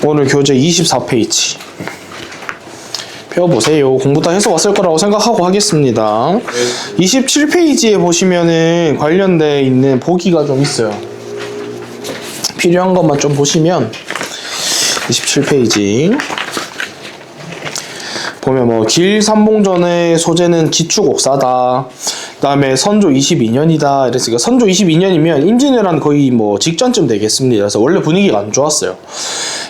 오늘 교재 24페이지 펴보세요. 공부 다 해서 왔을 거라고 생각하고 하겠습니다. 27페이지에 보시면은 관련돼 있는 보기가 좀 있어요. 필요한 것만 좀 보시면 27페이지 보면 뭐 길삼봉전의 소재는 기축옥사다. 그 다음에 선조 22년이다. 이랬으니까 선조 22년이면 임진왜란 거의 뭐 직전쯤 되겠습니다. 그래서 원래 분위기가 안 좋았어요.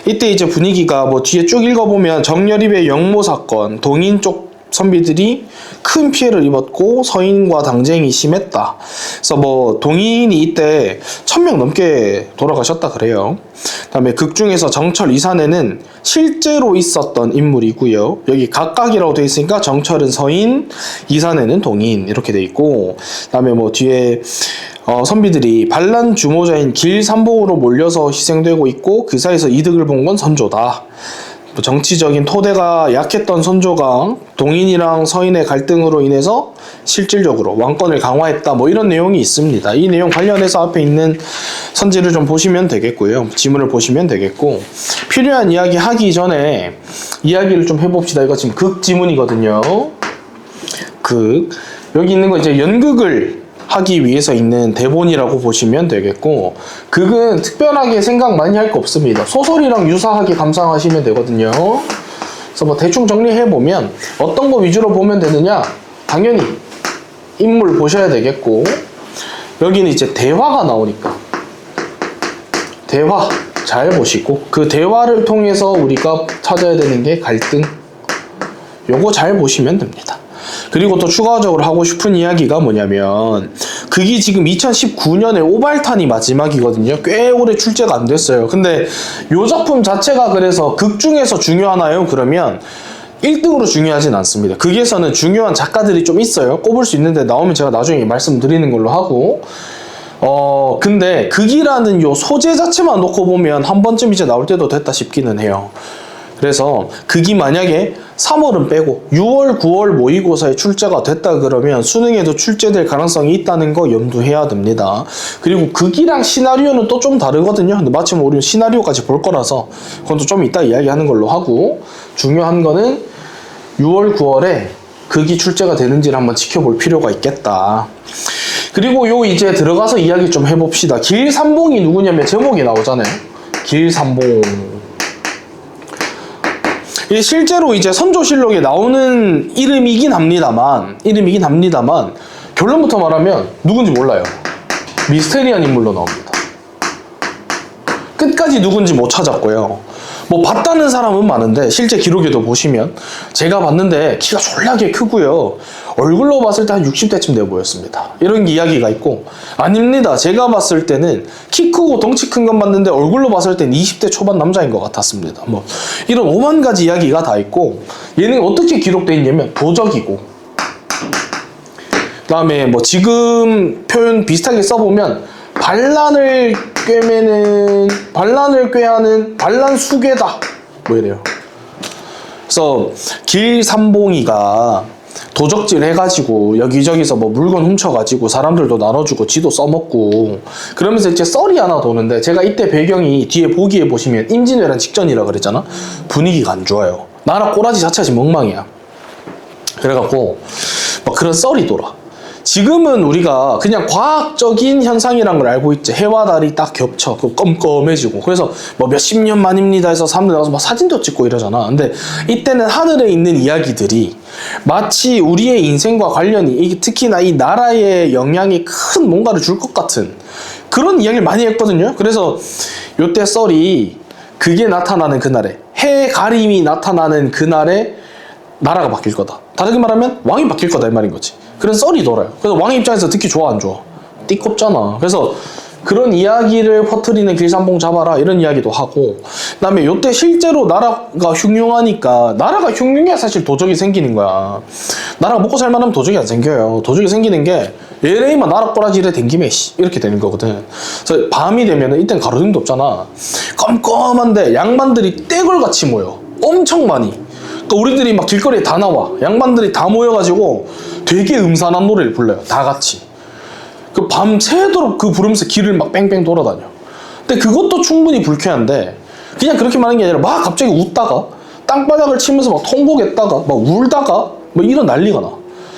이때 이제 분위기가 뭐 뒤에 쭉 읽어보면 정여립의 영모 사건, 동인 쪽 선비들이 큰 피해를 입었고 서인과 당쟁이 심했다. 그래서 뭐 동인이 이때 1000명 넘게 돌아가셨다 그래요. 그다음에 극 중에서 정철 이산에는 실제로 있었던 인물이고요. 여기 각각이라고 되어 있으니까 정철은 서인, 이산에는 동인 이렇게 돼 있고, 그다음에 뭐 뒤에 선비들이 반란 주모자인 길삼봉으로 몰려서 희생되고 있고 그 사이에서 이득을 본 건 선조다. 정치적인 토대가 약했던 선조가 동인이랑 서인의 갈등으로 인해서 실질적으로 왕권을 강화했다. 뭐 이런 내용이 있습니다. 이 내용 관련해서 앞에 있는 선지를 좀 보시면 되겠고요. 지문을 보시면 되겠고, 필요한 이야기 하기 전에 이야기를 좀 해봅시다. 이거 지금 극 지문이거든요. 여기 있는 거 이제 연극을 하기 위해서 있는 대본이라고 보시면 되겠고, 극은 특별하게 생각 많이 할 거 없습니다. 소설이랑 유사하게 감상하시면 되거든요. 그래서 뭐 대충 정리해보면 어떤 거 위주로 보면 되느냐, 당연히 인물 보셔야 되겠고, 여기는 이제 대화가 나오니까 대화 잘 보시고, 그 대화를 통해서 우리가 찾아야 되는 게 갈등, 요거 잘 보시면 됩니다. 그리고 또 추가적으로 하고 싶은 이야기가 뭐냐면, 그게 지금 2019년에 오발탄이 마지막이거든요. 꽤 오래 출제가 안 됐어요. 근데 요 작품 자체가 그래서 극 중에서 중요하나요? 그러면 1등으로 중요하진 않습니다. 극에서는 중요한 작가들이 좀 있어요. 꼽을 수 있는데 나오면 제가 나중에 말씀드리는 걸로 하고, 근데 극이라는 요 소재 자체만 놓고 보면 한 번쯤 이제 나올 때도 됐다 싶기는 해요. 그래서 극이 만약에 3월은 빼고 6월, 9월 모의고사에 출제가 됐다 그러면 수능에도 출제될 가능성이 있다는 거 염두해야 됩니다. 그리고 극이랑 시나리오는 또 좀 다르거든요. 근데 마침 우리는 시나리오까지 볼 거라서 그건 좀 이따 이야기하는 걸로 하고, 중요한 거는 6월, 9월에 극이 출제가 되는지를 한번 지켜볼 필요가 있겠다. 그리고 요 이제 들어가서 이야기 좀 해봅시다. 길삼봉이 누구냐면 제목이 나오잖아요. 길삼봉. 실제로 이제 선조실록에 나오는 이름이긴 합니다만 결론부터 말하면 누군지 몰라요. 미스테리한 인물로 나옵니다. 끝까지 누군지 못 찾았고요. 뭐 봤다는 사람은 많은데 실제 기록에도 보시면 제가 봤는데 키가 졸라게 크고요. 얼굴로 봤을 때 한 60대쯤 돼 보였습니다. 이런 이야기가 있고, 아닙니다. 제가 봤을 때는 키 크고 덩치 큰 건 봤는데 얼굴로 봤을 땐 20대 초반 남자인 것 같았습니다. 뭐 이런 오만 가지 이야기가 다 있고, 얘는 어떻게 기록되어 있냐면 도적이고, 그 다음에 뭐 지금 표현 비슷하게 써보면 반란을 꾀하는 반란 수괴다 뭐 이래요. 그래서 길삼봉이가 도적질 해가지고 여기저기서 뭐 물건 훔쳐가지고 사람들도 나눠주고 지도 써먹고 그러면서 이제 썰이 하나 도는데, 제가 이때 배경이 뒤에 보기에 보시면 임진왜란 직전이라 그랬잖아. 분위기가 안 좋아요. 나라 꼬라지 자체가 지금 엉망이야. 그래갖고 막 그런 썰이 돌아. 지금은 우리가 그냥 과학적인 현상이란 걸 알고 있지. 해와 달이 딱 겹쳐. 그 껌껌해지고. 그래서 뭐 몇십 년 만입니다 해서 사람들 나가서 막 사진도 찍고 이러잖아. 근데 이때는 하늘에 있는 이야기들이 마치 우리의 인생과 관련이, 특히나 이 나라의 영향이 큰 뭔가를 줄 것 같은 그런 이야기를 많이 했거든요. 그래서 요때 썰이 그게 나타나는 그날에, 해 가림이 나타나는 그날에 나라가 바뀔 거다. 다르게 말하면 왕이 바뀔 거다 이 말인 거지. 그런 썰이 돌아요. 그래서 왕의 입장에서 듣기 좋아 안 좋아? 띠껍잖아. 그래서 그런 이야기를 퍼뜨리는 길삼봉 잡아라 이런 이야기도 하고, 그 다음에 요때 실제로 나라가 흉흉하니까, 나라가 흉흉해야 사실 도적이 생기는 거야. 나라가 먹고 살만하면 도적이 안 생겨요. 도적이 생기는 게 LA만 나라 꼬라지를 댕김에 이렇게 되는 거거든. 그래서 밤이 되면은 이땐 가로등도 없잖아. 껌껌한데 양반들이 떼굴같이 모여. 엄청 많이. 그러니까 우리들이 막 길거리에 다 나와. 양반들이 다 모여가지고 되게 음산한 노래를 불러요. 다 같이. 그 밤새도록 그 부르면서 길을 막 뺑뺑 돌아다녀. 근데 그것도 충분히 불쾌한데, 그냥 그렇게 말하는 게 아니라 막 갑자기 웃다가 땅바닥을 치면서 막 통곡했다가 막 울다가 뭐 이런 난리가 나.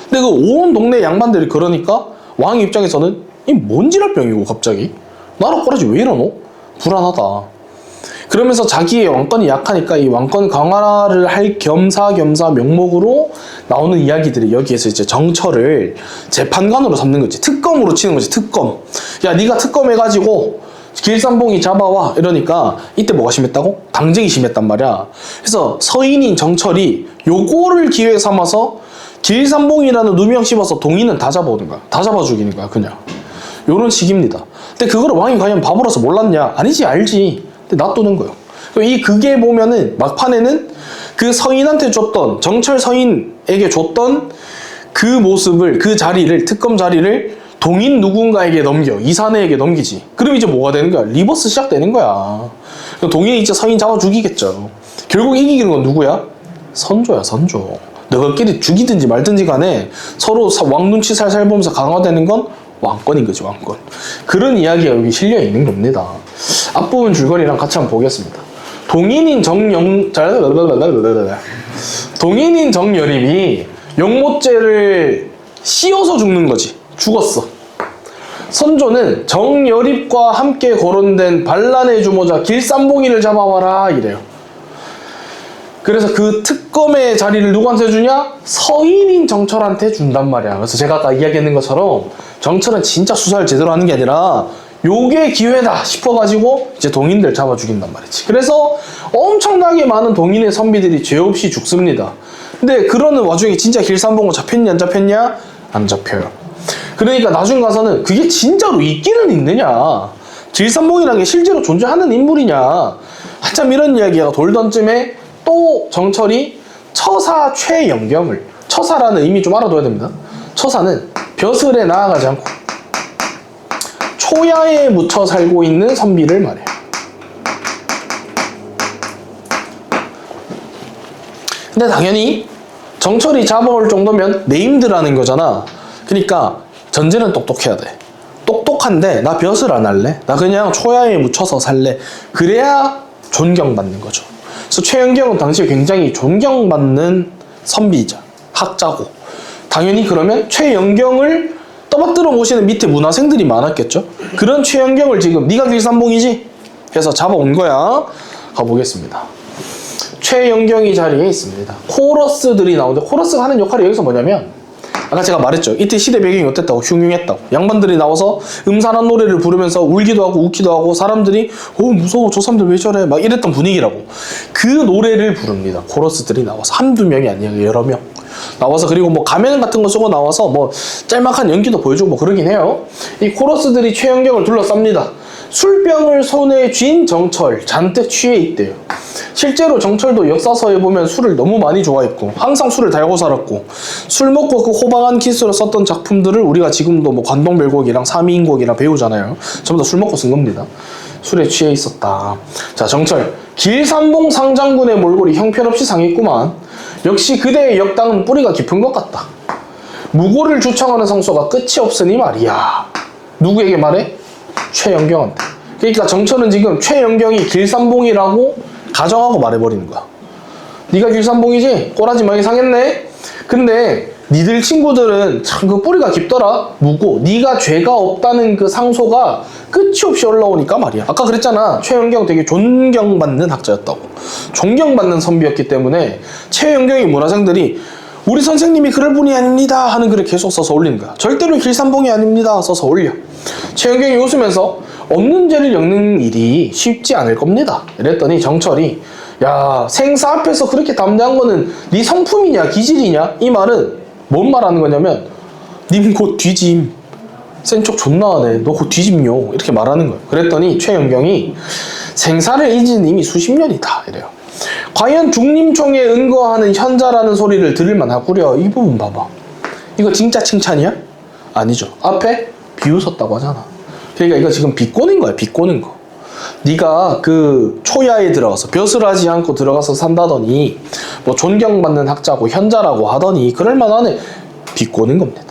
근데 그 온 동네 양반들이 그러니까 왕 입장에서는 이 뭔 지랄병이고 갑자기 나라 꼬라지 왜 이러노? 불안하다. 그러면서 자기의 왕권이 약하니까 이 왕권 강화를 할 겸사겸사 명목으로 나오는 이야기들이 여기에서 이제 정철을 재판관으로 삼는 거지. 특검으로 치는 거지. 특검. 야, 네가 특검 해가지고 길산봉이 잡아와 이러니까 이때 뭐가 심했다고? 당쟁이 심했단 말이야. 그래서 서인인 정철이 요거를 기회 삼아서 길산봉이라는 누명 씹어서 동인은 다 잡아오는 거야. 다 잡아 죽이는 거야 그냥. 요런 식입니다. 근데 그거를 왕이 과연 바보라서 몰랐냐? 아니지, 알지. 근데 놔두는 거예요. 이 극에 보면은 막판에는 그 서인한테 줬던, 정철 서인에게 줬던 그 모습을, 그 자리를, 특검 자리를 동인 누군가에게 넘겨. 이사내에게 넘기지. 그럼 이제 뭐가 되는 거야? 리버스 시작되는 거야. 동인이 이제 서인 잡아 죽이겠죠. 결국 이기는 건 누구야? 선조야, 선조. 너희끼리 죽이든지 말든지 간에 서로 왕 눈치 살살 보면서 강화되는 건 왕권인 거지, 왕권. 그런 이야기가 여기 실려 있는 겁니다. 앞부분 줄거리랑 같이 한번 보겠습니다. 동인인 정여립이 용모죄를 씌워서 죽는 거지. 죽었어. 선조는 정여립과 함께 거론된 반란의 주모자 길산봉이를 잡아와라 이래요. 그래서 그 특검의 자리를 누구한테 주냐? 서인인 정철한테 준단 말이야. 그래서 제가 아까 이야기했는 것처럼 정철은 진짜 수사를 제대로 하는 게 아니라 요게 기회다 싶어가지고 이제 동인들 잡아 죽인단 말이지. 그래서 엄청나게 많은 동인의 선비들이 죄 없이 죽습니다. 근데 그러는 와중에 진짜 길산봉은 잡혔냐 안 잡혔냐? 안 잡혀요. 그러니까 나중 가서는 그게 진짜로 있기는 있느냐? 길산봉이라는 게 실제로 존재하는 인물이냐? 한참 이런 이야기가 돌던 쯤에 또 정철이 처사 최영경을, 처사라는 의미 좀 알아둬야 됩니다. 처사는 벼슬에 나아가지 않고 초야에 묻혀 살고 있는 선비를 말해요. 근데 당연히 정철이 잡아올 정도면 네임드라는 거잖아. 그러니까 전제는 똑똑해야 돼. 똑똑한데 나 벼슬 안 할래. 나 그냥 초야에 묻혀서 살래. 그래야 존경받는 거죠. 그래서 최영경은 당시에 굉장히 존경받는 선비이자 학자고, 당연히 그러면 최영경을 떠받들어 모시는 밑에 문화생들이 많았겠죠. 그런 최영경을 지금 네가 길산봉이지? 해서 잡아온 거야. 가보겠습니다. 최영경이 자리에 있습니다. 코러스들이 나오는데 코러스가 하는 역할이 여기서 뭐냐면, 아까 제가 말했죠. 이때 시대 배경이 어땠다고, 흉흉했다고. 양반들이 나와서 음산한 노래를 부르면서 울기도 하고 웃기도 하고 사람들이 무서워 저 사람들 왜 저래 막 이랬던 분위기라고. 그 노래를 부릅니다. 코러스들이 나와서 한두 명이 아니에요. 여러 명 나와서, 그리고 뭐 가면 같은 거 쓰고 나와서 뭐 짤막한 연기도 보여주고 뭐 그러긴 해요. 이 코러스들이 최영경을 둘러쌉니다. 술병을 손에 쥔 정철 잔뜩 취해 있대요. 실제로 정철도 역사서에 보면 술을 너무 많이 좋아했고 항상 술을 달고 살았고, 술 먹고 그 호방한 키스로 썼던 작품들을 우리가 지금도 뭐 관동별곡이랑 삼이인곡이랑 배우잖아요. 전부 다 술 먹고 쓴 겁니다. 술에 취해 있었다. 자, 정철 길산봉 상장군의 몰골이 형편없이 상했구만. 역시 그대의 역당은 뿌리가 깊은 것 같다. 무고를 주청하는 성소가 끝이 없으니 말이야. 누구에게 말해? 최영경한테. 그러니까 정철은 지금 최영경이 길산봉이라고 가정하고 말해버리는 거야. 네가 길산봉이지? 꼬라지마게 상했네? 근데 니들 친구들은 참 그 뿌리가 깊더라. 무고, 네가 죄가 없다는 그 상소가 끝이 없이 올라오니까 말이야. 아까 그랬잖아. 최영경 되게 존경받는 학자였다고. 존경받는 선비였기 때문에 최영경의 문화생들이 우리 선생님이 그럴 분이 아닙니다 하는 글을 계속 써서 올리는 거야. 절대로 길산봉이 아닙니다 써서 올려. 최영경이 웃으면서 없는 죄를 엮는 일이 쉽지 않을 겁니다. 이랬더니 정철이, 야, 생사 앞에서 그렇게 담대한 거는 네 성품이냐 기질이냐? 이 말은 뭔 말하는 거냐면 님 곧 뒤짐. 센 척 존나 하네. 너 곧 뒤짐요. 이렇게 말하는 거예요. 그랬더니 최영경이 생사를 잊은 이미 수십 년이다 이래요. 과연 중림총에 은거하는 현자라는 소리를 들을만 하구려. 이 부분 봐봐. 이거 진짜 칭찬이야? 아니죠. 앞에 비웃었다고 하잖아. 그러니까 이거 지금 비꼬는 거야. 비꼬는 거. 네가 그 초야에 들어가서 벼슬하지 않고 들어가서 산다더니 뭐 존경받는 학자고 현자라고 하더니 그럴만하네. 비꼬는 겁니다.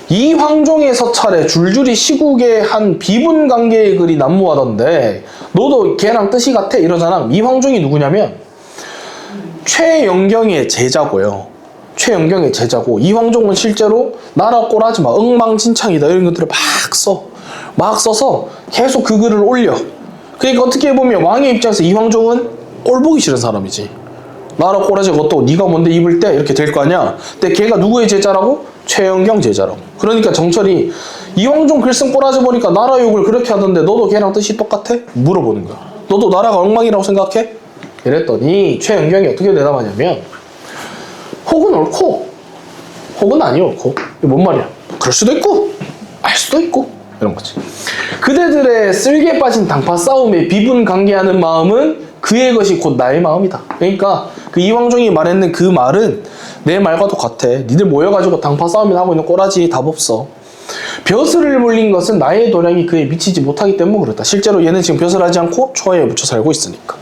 이 황종의 서찰에 줄줄이 시국의 한 비분관계의 글이 난무하던데 너도 걔랑 뜻이 같아 이러잖아. 이황종이 누구냐면 최영경의 제자고요. 최영경의 제자고, 이황종은 실제로 나라 꼴하지 마, 엉망진창이다 이런 것들을 막 써서 계속 그 글을 올려. 그러니까 어떻게 보면 왕의 입장에서 이황종은 꼴 보기 싫은 사람이지. 나라 꼴하지 것도 네가 뭔데 입을 때 이렇게 될 거 아니야. 근데 걔가 누구의 제자라고? 최영경 제자라고. 그러니까 정철이 이황종 글쓴 꼴하지 보니까 나라 욕을 그렇게 하던데 너도 걔랑 뜻이 똑같아? 물어보는 거야. 너도 나라가 엉망이라고 생각해? 이랬더니 최영경이 어떻게 대답하냐면 혹은 옳고 혹은 아니 옳고. 이게 뭔 말이야? 그럴 수도 있고 알 수도 있고 이런 거지. 그대들의 쓸개 빠진 당파 싸움에 비분관계하는 마음은 그의 것이 곧 나의 마음이다. 그러니까 그 이황종이 말했는 그 말은 내 말과도 같아. 니들 모여가지고 당파 싸움이나 하고 있는 꼬라지 답 없어. 벼슬을 물린 것은 나의 도량이 그에 미치지 못하기 때문에 그렇다. 실제로 얘는 지금 벼슬 하지 않고 초하에 묻혀 살고 있으니까.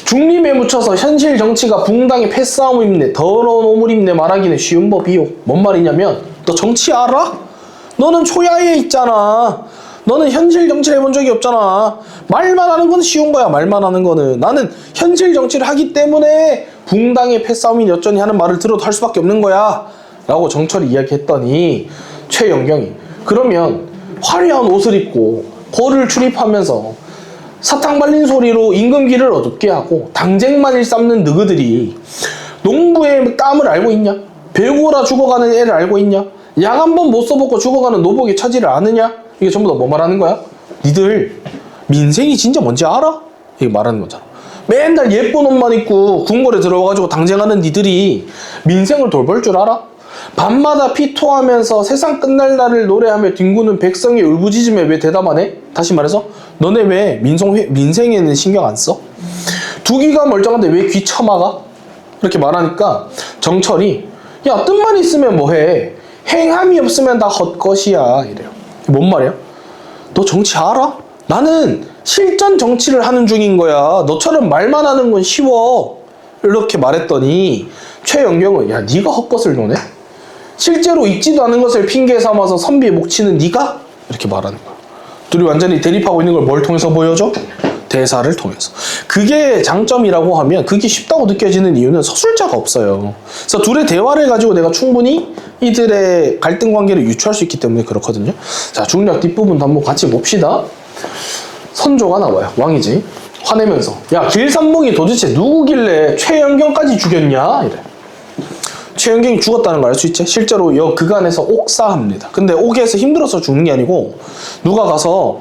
중림에 묻혀서 현실 정치가 붕당의 패싸움임네 더러운 오물임네 말하기는 쉬운 법이요. 뭔 말이냐면 너 정치 알아? 너는 초야에 있잖아. 너는 현실 정치를 해본 적이 없잖아. 말만 하는 건 쉬운 거야. 말만 하는 거는. 나는 현실 정치를 하기 때문에 붕당의 패싸움이 여전히 하는 말을 들어도 할 수밖에 없는 거야 라고 정철이 이야기했더니 최영경이 그러면 화려한 옷을 입고 고를 출입하면서 사탕 발린 소리로 임금기를 어둡게 하고 당쟁만 일삼는 너희들이 농부의 땀을 알고 있냐? 배고라 죽어가는 애를 알고 있냐? 약 한 번 못 써먹고 죽어가는 노복의 처지를 아느냐? 이게 전부 다 뭐 말하는 거야? 니들 민생이 진짜 뭔지 알아? 이게 말하는 거잖아. 맨날 예쁜 옷만 입고 궁궐에 들어와가지고 당쟁하는 니들이 민생을 돌볼 줄 알아? 밤마다 피토하면서 세상 끝날 날을 노래하며 뒹구는 백성의 울부짖음에 왜 대답 안 해? 다시 말해서 너네 왜 민생에는 신경 안 써? 두 귀가 멀쩡한데 왜 귀 처막아? 이렇게 말하니까 정철이 야 뜻만 있으면 뭐해? 행함이 없으면 다 헛것이야 이래요. 뭔 말이야? 너 정치 알아? 나는 실전 정치를 하는 중인 거야. 너처럼 말만 하는 건 쉬워. 이렇게 말했더니 최영경은 야 네가 헛것을 노네? 실제로 있지도 않은 것을 핑계 삼아서 선비의 목치는 네가? 이렇게 말하는 거야. 둘이 완전히 대립하고 있는 걸 뭘 통해서 보여줘? 대사를 통해서. 그게 장점이라고 하면 그게 쉽다고 느껴지는 이유는 서술자가 없어요. 그래서 둘의 대화를 가지고 내가 충분히 이들의 갈등 관계를 유추할 수 있기 때문에 그렇거든요. 자, 중략 뒷부분도 한번 같이 봅시다. 선조가 나와요. 왕이지. 화내면서 야 길산봉이 도대체 누구길래 최영경까지 죽였냐? 이래. 최영경이 죽었다는 걸 알 수 있지? 실제로 여 그간에서 옥사합니다. 근데 옥에서 힘들어서 죽는 게 아니고 누가 가서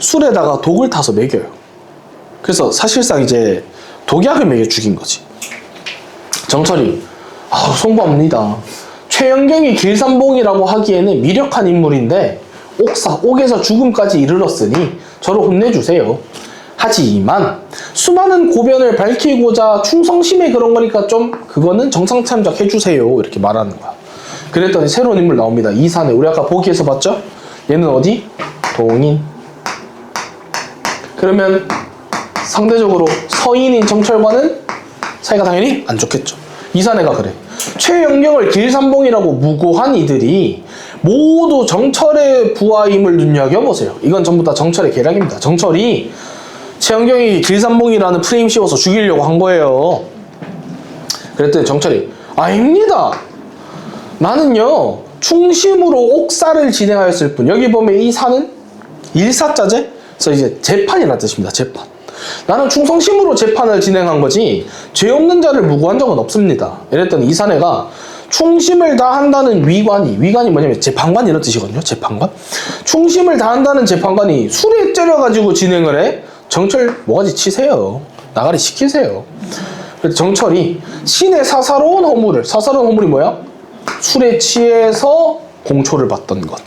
술에다가 독을 타서 먹여요. 그래서 사실상 이제 독약을 먹여 죽인 거지. 정철이 송구합니다. 최영경이 길산봉이라고 하기에는 미력한 인물인데 옥에서 죽음까지 이르렀으니 저를 혼내주세요. 하지만 수많은 고변을 밝히고자 충성심에 그런 거니까 좀 그거는 정상참작 해주세요 이렇게 말하는 거야. 그랬더니 새로운 인물 나옵니다. 이산해. 우리 아까 보기에서 봤죠? 얘는 어디? 동인. 그러면 상대적으로 서인인 정철과는 사이가 당연히 안 좋겠죠. 이산해가 그래. 최영경을 길산봉이라고 무고한 이들이 모두 정철의 부하임을 눈여겨보세요. 이건 전부 다 정철의 계략입니다. 정철이 최영경이 길산봉이라는 프레임 씌워서 죽이려고 한 거예요. 그랬더니 정철이 아닙니다. 나는요 충심으로 옥사를 진행하였을 뿐. 여기 보면 이 사는 일사자제? 그래서 이제 재판이라는 뜻입니다. 재판. 나는 충성심으로 재판을 진행한 거지 죄 없는 자를 무고한 적은 없습니다. 이랬더니 이사내가 충심을 다한다는 위관이 뭐냐면 재판관 이런 뜻이거든요. 재판관. 충심을 다한다는 재판관이 술에 째려가지고 진행을 해? 정철 뭐가지 치세요. 나가리 시키세요. 그래서 정철이 신의 사사로운 허물이 뭐야? 술에 취해서 공초를 받던 것.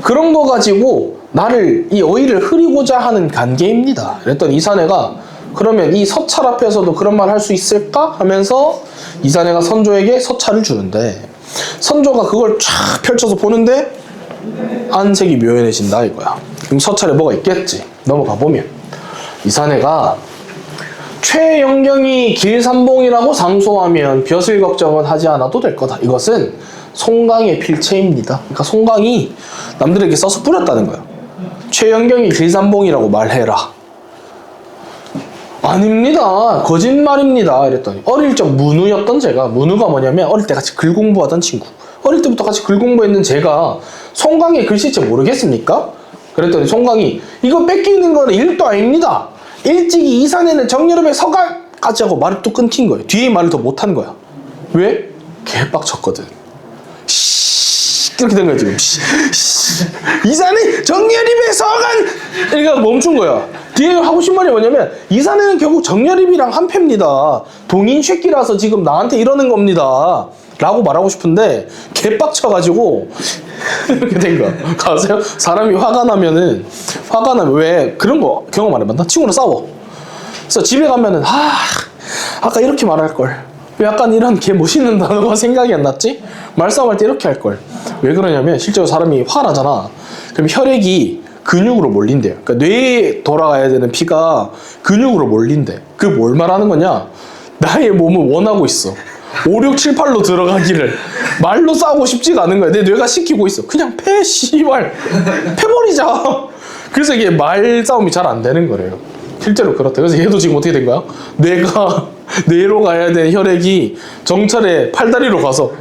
그런 거 가지고 나를 이 어이를 흐리고자 하는 관계입니다. 그랬더니 이사내가 그러면 이 서찰 앞에서도 그런 말 할 수 있을까? 하면서 이사내가 선조에게 서찰을 주는데 선조가 그걸 쫙 펼쳐서 보는데 안색이 묘연해진다 이거야. 그럼 서찰에 뭐가 있겠지? 넘어가 보면 이사내가 최영경이 길산봉이라고 상소하면 벼슬 걱정은 하지 않아도 될 거다. 이것은 송강의 필체입니다. 그러니까 송강이 남들에게 써서 뿌렸다는 거예요. 최영경이 길산봉이라고 말해라. 아닙니다. 거짓말입니다. 이랬더니 어릴 적 문우였던 제가, 문우가 뭐냐면 어릴 때 같이 글 공부하던 친구, 어릴 때부터 같이 글 공부했는 제가 송강의 글씨체 모르겠습니까? 그랬더니 송강이 이거 뺏기는 거는 일도 아닙니다. 일찍이 이산에는 정여름의 서가까지 하고 말을 또 끊긴 거예요. 뒤에 말을 더 못한 거야. 왜? 개빡쳤거든. 이렇게 된 거야 지금. 이산에 정여립의 서간 이렇게 멈춘 거야. 뒤에 하고 싶은 말이 뭐냐면 이산에는 결국 정여립이랑 한패입니다. 동인 새끼라서 지금 나한테 이러는 겁니다 라고 말하고 싶은데 개빡쳐가지고 이렇게 된 거야. 가세요? 사람이 화가 나면 왜 그런 거 경험 안 해봤나? 친구랑 싸워. 그래서 집에 가면은 아까 이렇게 말할걸, 왜 약간 이런 개 멋있는 단어가 생각이 안 났지? 말싸움할 때 이렇게 할걸. 왜 그러냐면 실제로 사람이 화나잖아. 그럼 혈액이 근육으로 몰린대요. 그러니까 뇌에 돌아가야 되는 피가 근육으로 몰린대. 그 뭘 말하는 거냐? 나의 몸은 원하고 있어. 5, 6, 7, 8로 들어가기를. 말로 싸우고 싶지가 않은 거야. 내 뇌가 시키고 있어. 그냥 패, 씨발. 패버리자. 그래서 이게 말싸움이 잘 안 되는 거래요. 실제로 그렇대. 그래서 얘도 지금 어떻게 된 거야? 뇌로 가야 되는 혈액이 정철의 팔다리로 가서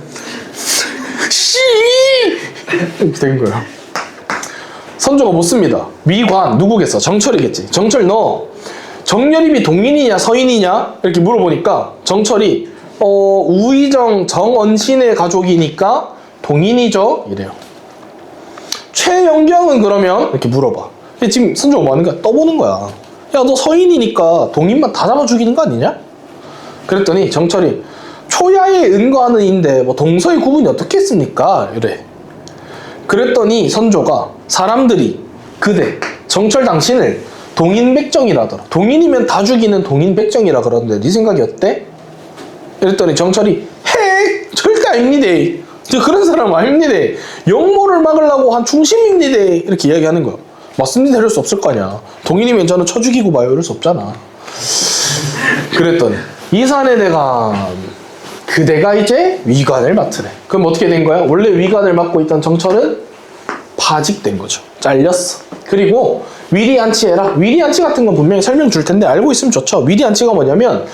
이렇게 된 거야. 선조가 묻습니다. 위관 누구겠어? 정철이겠지. 정철 너 정여립이 동인이냐 서인이냐? 이렇게 물어보니까 정철이 우의정 정언신의 가족이니까 동인이죠 이래요. 최영경은 그러면 이렇게 물어봐. 지금 선조가 뭐 하는 거야? 떠보는 거야. 야, 너 서인이니까 동인만 다 잡아 죽이는 거 아니냐? 그랬더니 정철이 초야에 은거하는 인데 뭐 동서의 구분이 어떻겠습니까? 이래. 그랬더니 선조가 사람들이 그대 정철 당신을 동인백정이라더라. 동인이면 다 죽이는 동인백정이라 그러는데 네 생각이 어때? 이랬더니 정철이 절대 아닙니다. 저 그런 사람 아닙니다. 영모를 막으려고 한 충심입니다. 이렇게 이야기하는 거야. 맞습니다. 이럴 수 없을 거 아니야. 동인이면 저는 쳐 죽이고 봐요. 이럴 수 없잖아. 그랬더니 이산의 대감 그대가 이제 위관을 맡으래. 그럼 어떻게 된 거야? 원래 위관을 맡고 있던 정철은 파직된 거죠. 잘렸어. 그리고 위리안치해라. 위리안치 같은 건 분명히 설명 줄 텐데 알고 있으면 좋죠. 위리안치가 뭐냐면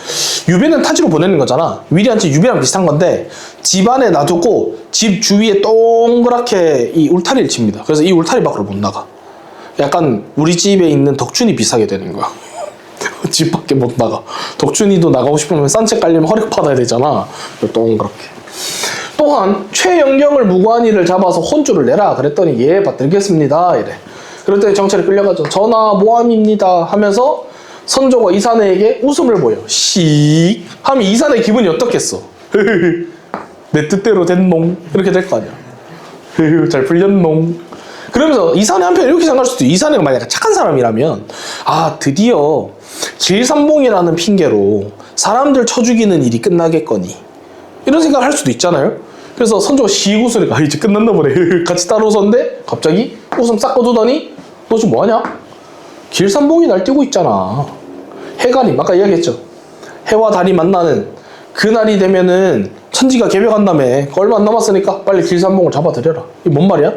유배는 타지로 보내는 거잖아. 위리안치 유배랑 비슷한 건데 집 안에 놔두고 집 주위에 동그랗게 이 울타리를 칩니다. 그래서 이 울타리 밖으로 못 나가. 약간 우리 집에 있는 덕춘이 비슷하게 되는 거야. 집 밖에 못 나가. 덕춘이도 나가고 싶으면 산책 깔려면 허리 받아야 되잖아. 동그랗게. 또한 최영경을 무관이를 잡아서 혼주를 내라. 그랬더니 예 받들겠습니다 이래. 그랬더니 정철이 끌려가죠. 전하 모함입니다 하면서 선조가 이사내에게 웃음을 보여. 씩 하면 이사내 기분이 어떻겠어? 내 뜻대로 됐농 이렇게 될 거 아니야. 잘 풀렸농. 그러면서 이사내 한편 이렇게 생각할 수도 있어. 이사내가 만약에 착한 사람이라면 드디어 길삼봉이라는 핑계로 사람들 쳐 죽이는 일이 끝나겠거니 이런 생각을 할 수도 있잖아요. 그래서 선조가 씩 웃으니까 이제 끝났나 보네. 같이 따라오셨는데 갑자기 웃음 싹 꺼두더니 너 지금 뭐하냐? 길삼봉이 날뛰고 있잖아. 해가림 아까 이야기했죠. 해와 달이 만나는 그날이 되면은 천지가 개벽한다며. 얼마 안 남았으니까 빨리 길삼봉을 잡아들여라. 이게 뭔 말이야?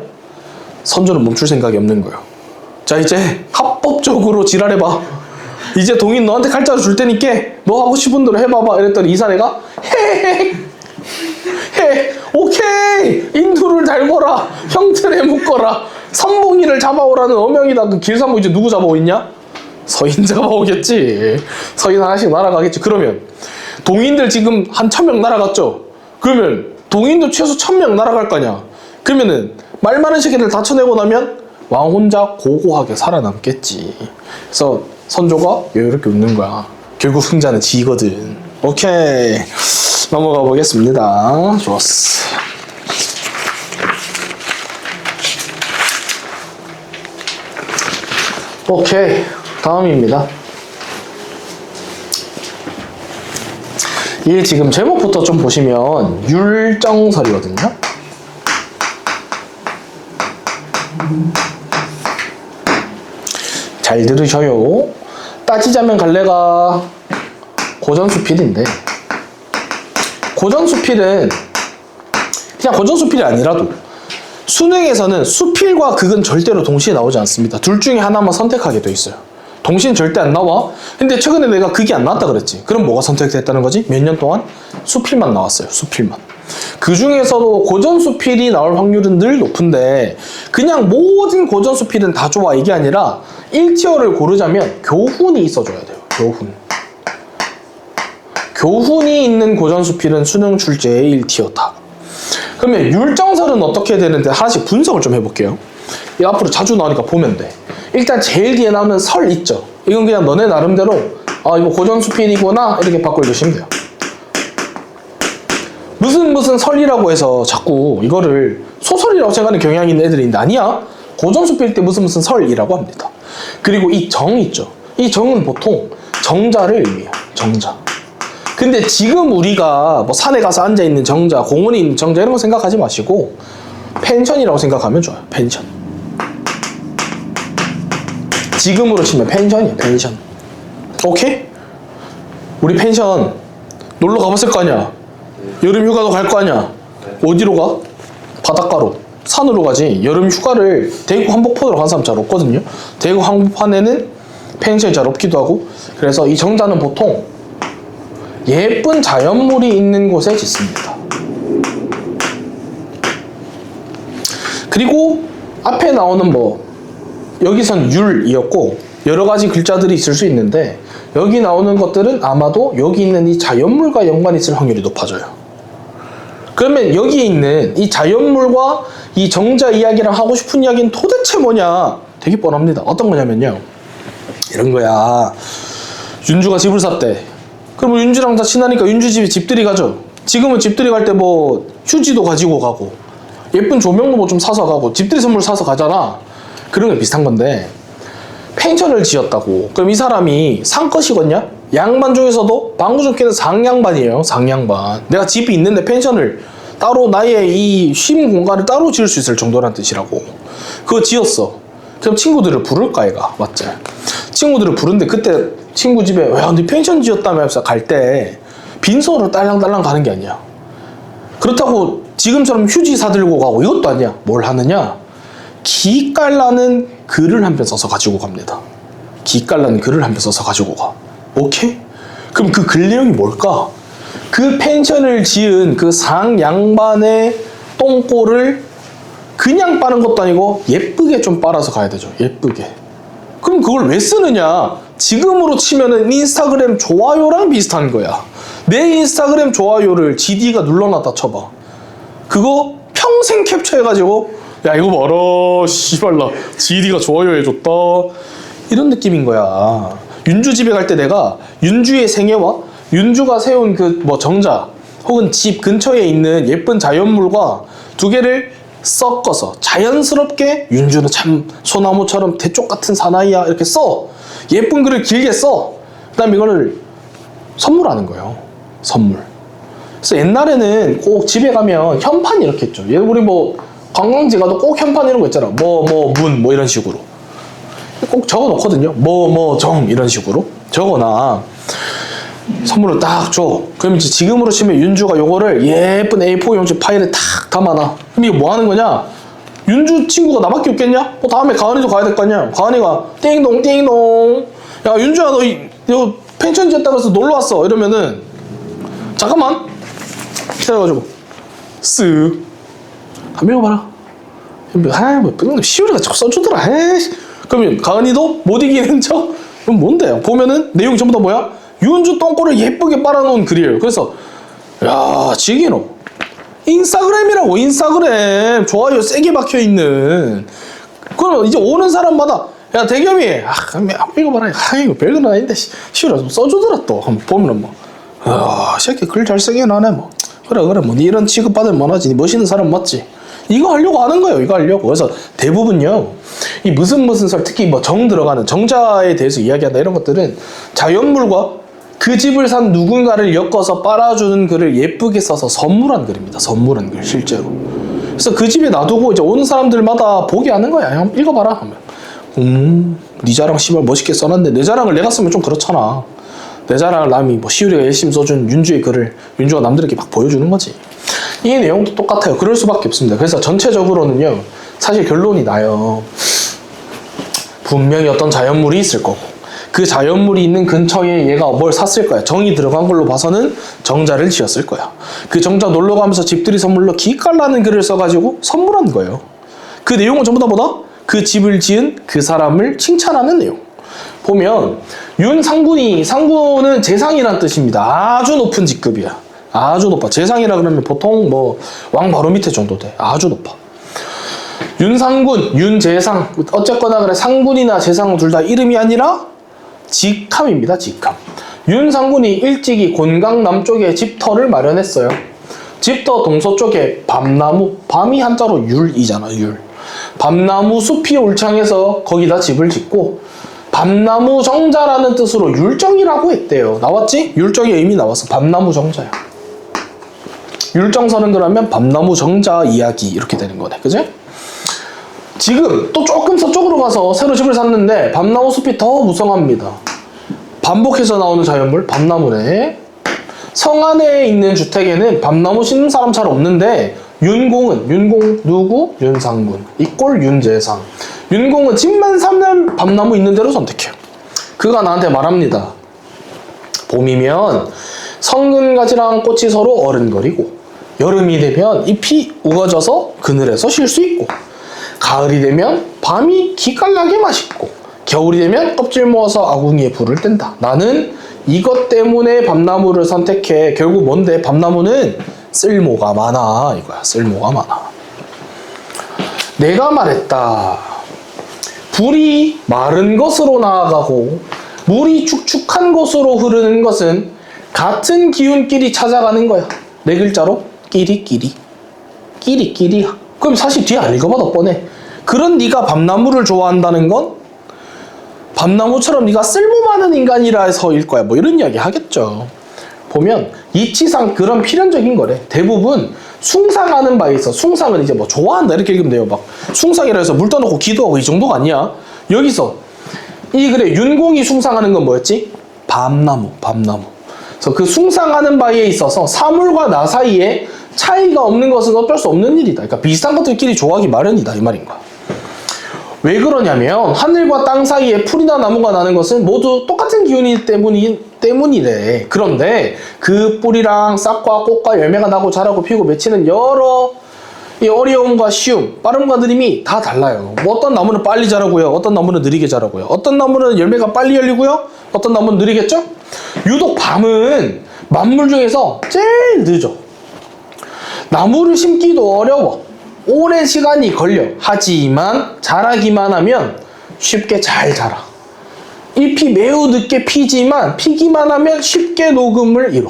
선조는 멈출 생각이 없는 거예요. 자 이제 합법적으로 지랄해봐. 이제 동인 너한테 칼자루 줄 테니까 너 하고 싶은 대로 해봐봐. 이랬더니 이사내가 오케이 인두를 달궈라. 형틀에 묶어라. 삼봉이를 잡아오라는 어명이다. 그 길삼봉 이제 누구 잡아오 있냐? 서인 잡아오겠지. 서인 하나씩 날아가겠지. 그러면 동인들 지금 한 1000명 날아갔죠. 그러면 동인도 최소 1000명 날아갈 거냐. 그러면은 말 많은 새끼들 다 쳐내고 나면 왕 혼자 고고하게 살아남겠지. 그래서 선조가 이렇게 웃는 거야. 결국 승자는 지거든. 오케이 넘어가 보겠습니다. 좋았어. 오케이 다음입니다. 이게 지금 제목부터 좀 보시면 율정설이거든요. 잘 들으셔요. 따지자면 갈래가 고전수필인데 고전수필은 그냥 고전수필이 아니라도 수능에서는 수필과 극은 절대로 동시에 나오지 않습니다. 둘 중에 하나만 선택하게 돼 있어요. 동신 절대 안 나와. 근데 최근에 내가 그게 안 나왔다 그랬지. 그럼 뭐가 선택됐다는 거지? 몇 년 동안? 수필만 나왔어요. 수필만. 그 중에서도 고전 수필이 나올 확률은 늘 높은데 그냥 모든 고전 수필은 다 좋아 이게 아니라 1티어를 고르자면 교훈이 있어줘야 돼요. 교훈이 있는 고전 수필은 수능 출제의 1티어다. 그러면 율정설은 어떻게 되는데 하나씩 분석을 좀 해볼게요. 이 앞으로 자주 나오니까 보면 돼. 일단 제일 뒤에 나오는 설 있죠. 이건 그냥 너네 나름대로 아 이거 고전 수필이구나 이렇게 바꿔주시면 돼요. 무슨 설이라고 해서 자꾸 이거를 소설이라고 생각하는 경향이 있는 애들이 있는데 아니야. 고전 수필 때 무슨 설이라고 합니다. 그리고 이 정 있죠. 이 정은 보통 정자를 의미해요. 정자. 근데 지금 우리가 뭐 산에 가서 앉아있는 정자, 공원에 있는 정자 이런 거 생각하지 마시고 펜션이라고 생각하면 좋아요. 펜션. 지금으로 치면 펜션이야. 펜션. 오케이? 우리 펜션 놀러 가봤을 거 아니야? 여름 휴가도 갈 거 아니야? 어디로 가? 바닷가로. 산으로 가지. 여름 휴가를 대구 한복판으로 간 사람 잘 없거든요. 대구 한복판에는 펜션이 잘 없기도 하고. 그래서 이 정자는 보통 예쁜 자연물이 있는 곳에 짓습니다. 그리고 앞에 나오는 뭐 여기선 율이었고 여러 가지 글자들이 있을 수 있는데 여기 나오는 것들은 아마도 여기 있는 이 자연물과 연관이 있을 확률이 높아져요. 그러면 여기에 있는 이 자연물과 이 정자 이야기랑 하고 싶은 이야기는 도대체 뭐냐? 되게 뻔합니다. 어떤 거냐면요. 이런 거야. 윤주가 집을 샀대. 그럼 윤주랑 다 친하니까 윤주 집에 집들이 가죠. 지금은 집들이 갈 때 뭐 휴지도 가지고 가고 예쁜 조명도 뭐 좀 사서 가고 집들이 선물 사서 가잖아. 그런 게 비슷한 건데 펜션을 지었다고. 그럼 이 사람이 상컷이거든요. 양반 중에서도 방구 좋게는 상양반이에요. 상양반. 내가 집이 있는데 펜션을 따로 나의 이 쉼 공간을 따로 지을 수 있을 정도란 뜻이라고. 그거 지었어. 그럼 친구들을 부를까 얘가. 맞지? 친구들을 부른데 그때 친구 집에 야 너 펜션 지었다면서 갈 때 빈손으로 딸랑딸랑 가는 게 아니야. 그렇다고 지금처럼 휴지 사들고 가고 이것도 아니야. 뭘 하느냐? 기깔나는 글을 한 편 써서 가지고 갑니다. 기깔나는 글을 한 편 써서 가지고 가. 오케이? 그럼 그 글 내용이 뭘까? 그 펜션을 지은 그 상양반의 똥꼬를 그냥 빠는 것도 아니고 예쁘게 좀 빨아서 가야 되죠. 예쁘게. 그럼 그걸 왜 쓰느냐? 지금으로 치면은 인스타그램 좋아요랑 비슷한 거야. 내 인스타그램 좋아요를 GD가 눌러놨다 쳐봐. 그거 평생 캡처해가지고 야 이거 봐라 씨발 나 GD가 좋아요 해줬다 이런 느낌인 거야. 윤주 집에 갈 때 내가 윤주의 생애와 윤주가 세운 그 뭐 정자 혹은 집 근처에 있는 예쁜 자연물과 두 개를 섞어서 자연스럽게 윤주는 참 소나무처럼 대쪽 같은 사나이야 이렇게 써. 예쁜 글을 길게 써. 그 다음에 이거를 선물하는 거예요. 선물. 그래서 옛날에는 꼭 집에 가면 현판 이렇게 했죠. 우리 뭐 관광지 가도 꼭 현판 이런 거 있잖아. 문 이런 식으로 꼭 적어 놓거든요. 정 이런 식으로 적어놔. 선물을 딱 줘. 그럼 이제 지금으로 치면 윤주가 요거를 예쁜 A4 용지 파일에 탁 담아놔. 그럼 이거 뭐 하는 거냐? 윤주 친구가 나밖에 없겠냐? 다음에 가은이도 가야 될 거 아니야? 가은이가 띵동 띵동 야 윤주야 너 이거 펜션 지었다 그래서 놀러 왔어 이러면은 잠깐만 기다려가지고 쓱 한번 읽어봐라. 뭐 시우리가 자꾸 써주더라. 에이. 그러면 가은이도 못 이기는 척? 그럼 뭔데요? 보면은 내용이 전부 다 뭐야? 윤주 똥꼬를 예쁘게 빨아놓은 글이에요. 그래서 야 지기노 인스타그램이라고. 인스타그램 좋아요 세게 박혀있는. 그럼 이제 오는 사람마다 야 대겸이 읽어봐라. 이거 별건 아닌데 시우라 좀 써주더라. 또 한번 보면은 뭐 새끼 글 잘 쓰긴 하네 뭐. 그래 뭐 니 이런 취급받으면 뭐하지. 니 멋있는 사람 맞지. 이거 하려고 하는 거예요. 이거 하려고. 그래서 대부분요 이 무슨 설 특히 뭐 정 들어가는 정자에 대해서 이야기한다 이런 것들은 자연물과 그 집을 산 누군가를 엮어서 빨아주는 글을 예쁘게 써서 선물한 글입니다. 선물한 글 실제로. 그래서 그 집에 놔두고 이제 오는 사람들마다 보게 하는 거야. 한번 읽어봐라 하면 네 자랑 씨발 멋있게 써놨는데 내 자랑을 내가 쓰면 좀 그렇잖아. 내 자랑을 남이 뭐 시우리가 열심히 써준 윤주의 글을 윤주가 남들에게 막 보여주는 거지. 이 내용도 똑같아요. 그럴 수밖에 없습니다. 그래서 전체적으로는요 사실 결론이 나요. 분명히 어떤 자연물이 있을 거고 그 자연물이 있는 근처에 얘가 뭘 샀을 거야. 정이 들어간 걸로 봐서는 정자를 지었을 거야. 그 정자 놀러 가면서 집들이 선물로 기깔나는 글을 써가지고 선물한 거예요. 그 내용은 전부 다 뭐다? 그 집을 지은 그 사람을 칭찬하는 내용. 보면 윤상군이, 상군은 재상이란 뜻입니다. 아주 높은 직급이야. 아주 높아. 재상이라 그러면 보통 뭐 왕 바로 밑에 정도 돼. 아주 높아. 윤상군, 윤재상, 어쨌거나 그래 상군이나 재상은 둘 다 이름이 아니라 직함입니다. 직함. 윤상군이 일찍이 곤강 남쪽에 집터를 마련했어요. 집터 동서쪽에 밤나무, 밤이 한자로 율이잖아. 율. 밤나무 숲이 울창해서 거기다 집을 짓고 밤나무 정자라는 뜻으로 율정이라고 했대요. 나왔지? 율정의 의미 나왔어. 밤나무 정자야. 율정설은 그러면 밤나무 정자 이야기 이렇게 되는 거네. 그지? 지금 또 조금 서쪽으로 가서 새로 집을 샀는데 밤나무 숲이 더 무성합니다. 반복해서 나오는 자연물 밤나무네. 성 안에 있는 주택에는 밤나무 심는 사람 잘 없는데 윤공 누구? 윤상군. 이꼴 윤재상. 윤공은 집만 사면 밤나무 있는 대로 선택해요. 그가 나한테 말합니다. 봄이면 성근가지랑 꽃이 서로 어른거리고 여름이 되면 잎이 우거져서 그늘에서 쉴 수 있고 가을이 되면 밤이 기깔나게 맛있고 겨울이 되면 껍질 모아서 아궁이에 불을 뗀다. 나는 이것 때문에 밤나무를 선택해. 결국 뭔데? 밤나무는 쓸모가 많아 이거야. 쓸모가 많아. 내가 말했다. 불이 마른 것으로 나아가고 물이 축축한 곳으로 흐르는 것은 같은 기운끼리 찾아가는 거야. 네 글자로 끼리끼리. 끼리끼리야. 그럼 사실 뒤에 안 읽어봐도 뻔해. 그런 네가 밤나무를 좋아한다는 건 밤나무처럼 네가 쓸모 많은 인간이라서일 거야. 뭐 이런 이야기 하겠죠. 보면 이치상 그런 필연적인 거래. 대부분 숭상하는 바에 있어. 숭상은 이제 뭐 좋아한다 이렇게 읽으면 돼요. 막 숭상이라 해서 물 떠놓고 기도하고 이 정도가 아니야. 여기서 이 그래 윤공이 숭상하는 건 뭐였지? 밤나무. 그래서 그 숭상하는 바에 있어서 사물과 나 사이에 차이가 없는 것은 어쩔 수 없는 일이다. 그러니까 비슷한 것들끼리 좋아하기 마련이다 이 말인 거야. 왜 그러냐면 하늘과 땅 사이에 풀이나 나무가 나는 것은 모두 똑같은 기운이기 때문이래. 그런데 그 뿌리랑 싹과 꽃과 열매가 나고 자라고 피고 맺히는 여러 이 어려움과 쉬움, 빠름과 느림이 다 달라요. 뭐 어떤 나무는 빨리 자라고요. 어떤 나무는 느리게 자라고요. 어떤 나무는 열매가 빨리 열리고요. 어떤 나무는 느리겠죠? 유독 밤은 만물 중에서 제일 늦어. 나무를 심기도 어려워. 오랜 시간이 걸려. 하지만 자라기만 하면 쉽게 잘 자라. 잎이 매우 늦게 피지만 피기만 하면 쉽게 녹음을 이뤄.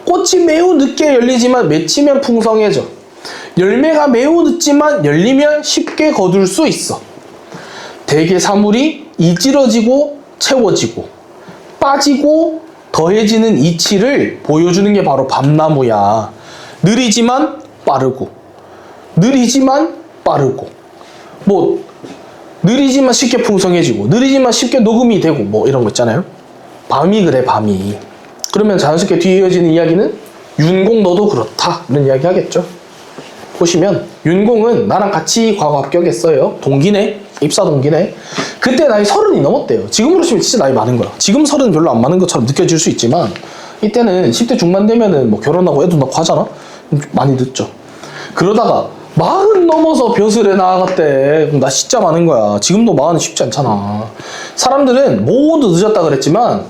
꽃이 매우 늦게 열리지만 맺히면 풍성해져. 열매가 매우 늦지만 열리면 쉽게 거둘 수 있어. 대개 사물이 이질어지고 채워지고 빠지고 더해지는 이치를 보여주는 게 바로 밤나무야. 느리지만 빠르고 느리지만 빠르고 뭐 느리지만 쉽게 풍성해지고 느리지만 쉽게 녹음이 되고 뭐 이런 거 있잖아요. 밤이 그래 밤이. 그러면 자연스럽게 뒤에 이어지는 이야기는 윤공 너도 그렇다 이런 이야기 하겠죠. 보시면 윤공은 나랑 같이 과거 합격했어요. 동기네. 입사 동기네. 그때 나이 30이 넘었대요. 지금으로 치면 진짜 나이 많은 거야. 지금 30은 별로 안 많은 것처럼 느껴질 수 있지만 이때는 10대 중반 되면은 뭐 결혼하고 애도 낳고 하잖아. 많이 늦죠. 그러다가 40 넘어서 벼슬에 나아갔대. 그럼 나 진짜 많은 거야. 지금도 40은 쉽지 않잖아. 사람들은 모두 늦었다 그랬지만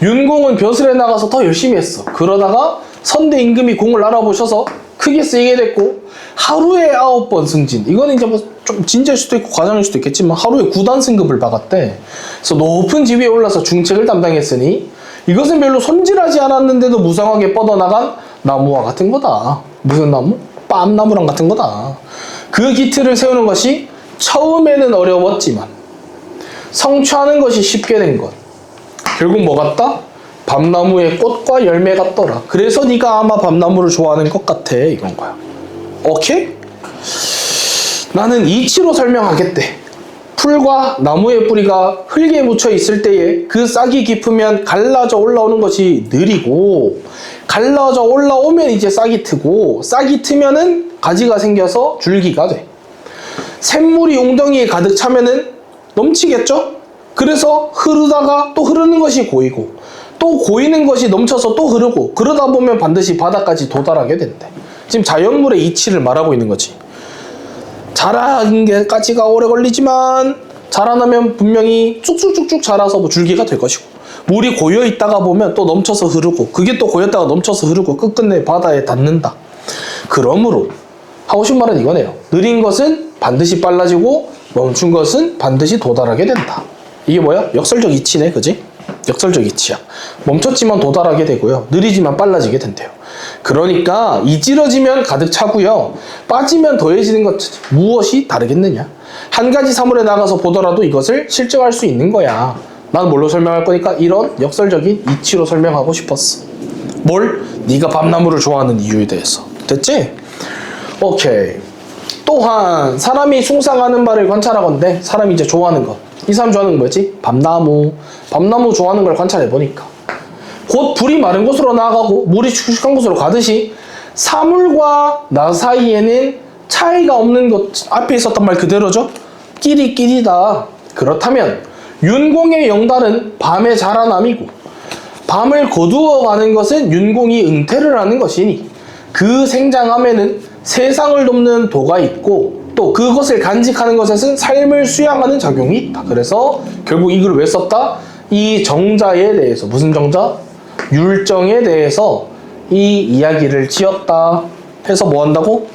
윤공은 벼슬에 나가서 더 열심히 했어. 그러다가 선대 임금이 공을 알아보셔서 크게 쓰이게 됐고 하루에 9번 승진. 이거는 이제 뭐 좀 진짜일 수도 있고 과장일 수도 있겠지만 하루에 9단 승급을 받았대. 그래서 높은 지위에 올라서 중책을 담당했으니 이것은 별로 손질하지 않았는데도 무성하게 뻗어나간 나무와 같은 거다. 무슨 나무? 빰나무랑 같은 거다. 그 기틀을 세우는 것이 처음에는 어려웠지만 성취하는 것이 쉽게 된 것. 결국 뭐 같다? 밤나무에 꽃과 열매 같더라. 그래서 네가 아마 밤나무를 좋아하는 것 같아. 이건 거야. 오케이? 나는 이치로 설명하겠대. 풀과 나무의 뿌리가 흙에 묻혀 있을 때에 그 싹이 깊으면 갈라져 올라오는 것이 느리고 갈라져 올라오면 이제 싹이 트고 싹이 트면은 가지가 생겨서 줄기가 돼. 샘물이 웅덩이에 가득 차면은 넘치겠죠? 그래서 흐르다가 또 흐르는 것이 고이고 또 고이는 것이 넘쳐서 또 흐르고 그러다 보면 반드시 바다까지 도달하게 된대. 지금 자연물의 이치를 말하고 있는 거지. 자라는 게까지가 오래 걸리지만 자라나면 분명히 쭉쭉쭉쭉 자라서 뭐 줄기가 될 것이고 물이 고여 있다가 보면 또 넘쳐서 흐르고 그게 또 고였다가 넘쳐서 흐르고 끝끝내 바다에 닿는다. 그러므로 하고 싶은 말은 이거네요. 느린 것은 반드시 빨라지고 멈춘 것은 반드시 도달하게 된다. 이게 뭐야? 역설적 이치네, 그지? 역설적 이치야. 멈췄지만 도달하게 되고요. 느리지만 빨라지게 된대요. 그러니까 이지러지면 가득 차고요. 빠지면 더해지는 것 무엇이 다르겠느냐? 한 가지 사물에 나가서 보더라도 이것을 실증할 수 있는 거야. 난 뭘로 설명할 거니까 이런 역설적인 이치로 설명하고 싶었어. 뭘? 네가 밤나무를 좋아하는 이유에 대해서. 됐지? 오케이. 또한 사람이 숭상하는 바를 관찰하건대 사람이 이제 좋아하는 것. 이 사람 좋아하는 건 뭐였지? 밤나무. 밤나무 좋아하는 걸 관찰해보니까 곧 불이 마른 곳으로 나아가고 물이 축축한 곳으로 가듯이 사물과 나 사이에는 차이가 없는 것. 앞에 있었던 말 그대로죠? 끼리끼리다. 그렇다면 윤공의 영달은 밤의 자라남이고 밤을 거두어가는 것은 윤공이 응태를 하는 것이니 그 생장함에는 세상을 돕는 도가 있고 또 그것을 간직하는 것에는 삶을 수양하는 작용이 있다. 그래서 결국 이 글을 왜 썼다? 이 정자에 대해서, 무슨 정자? 율정에 대해서 이 이야기를 지었다 해서 뭐 한다고?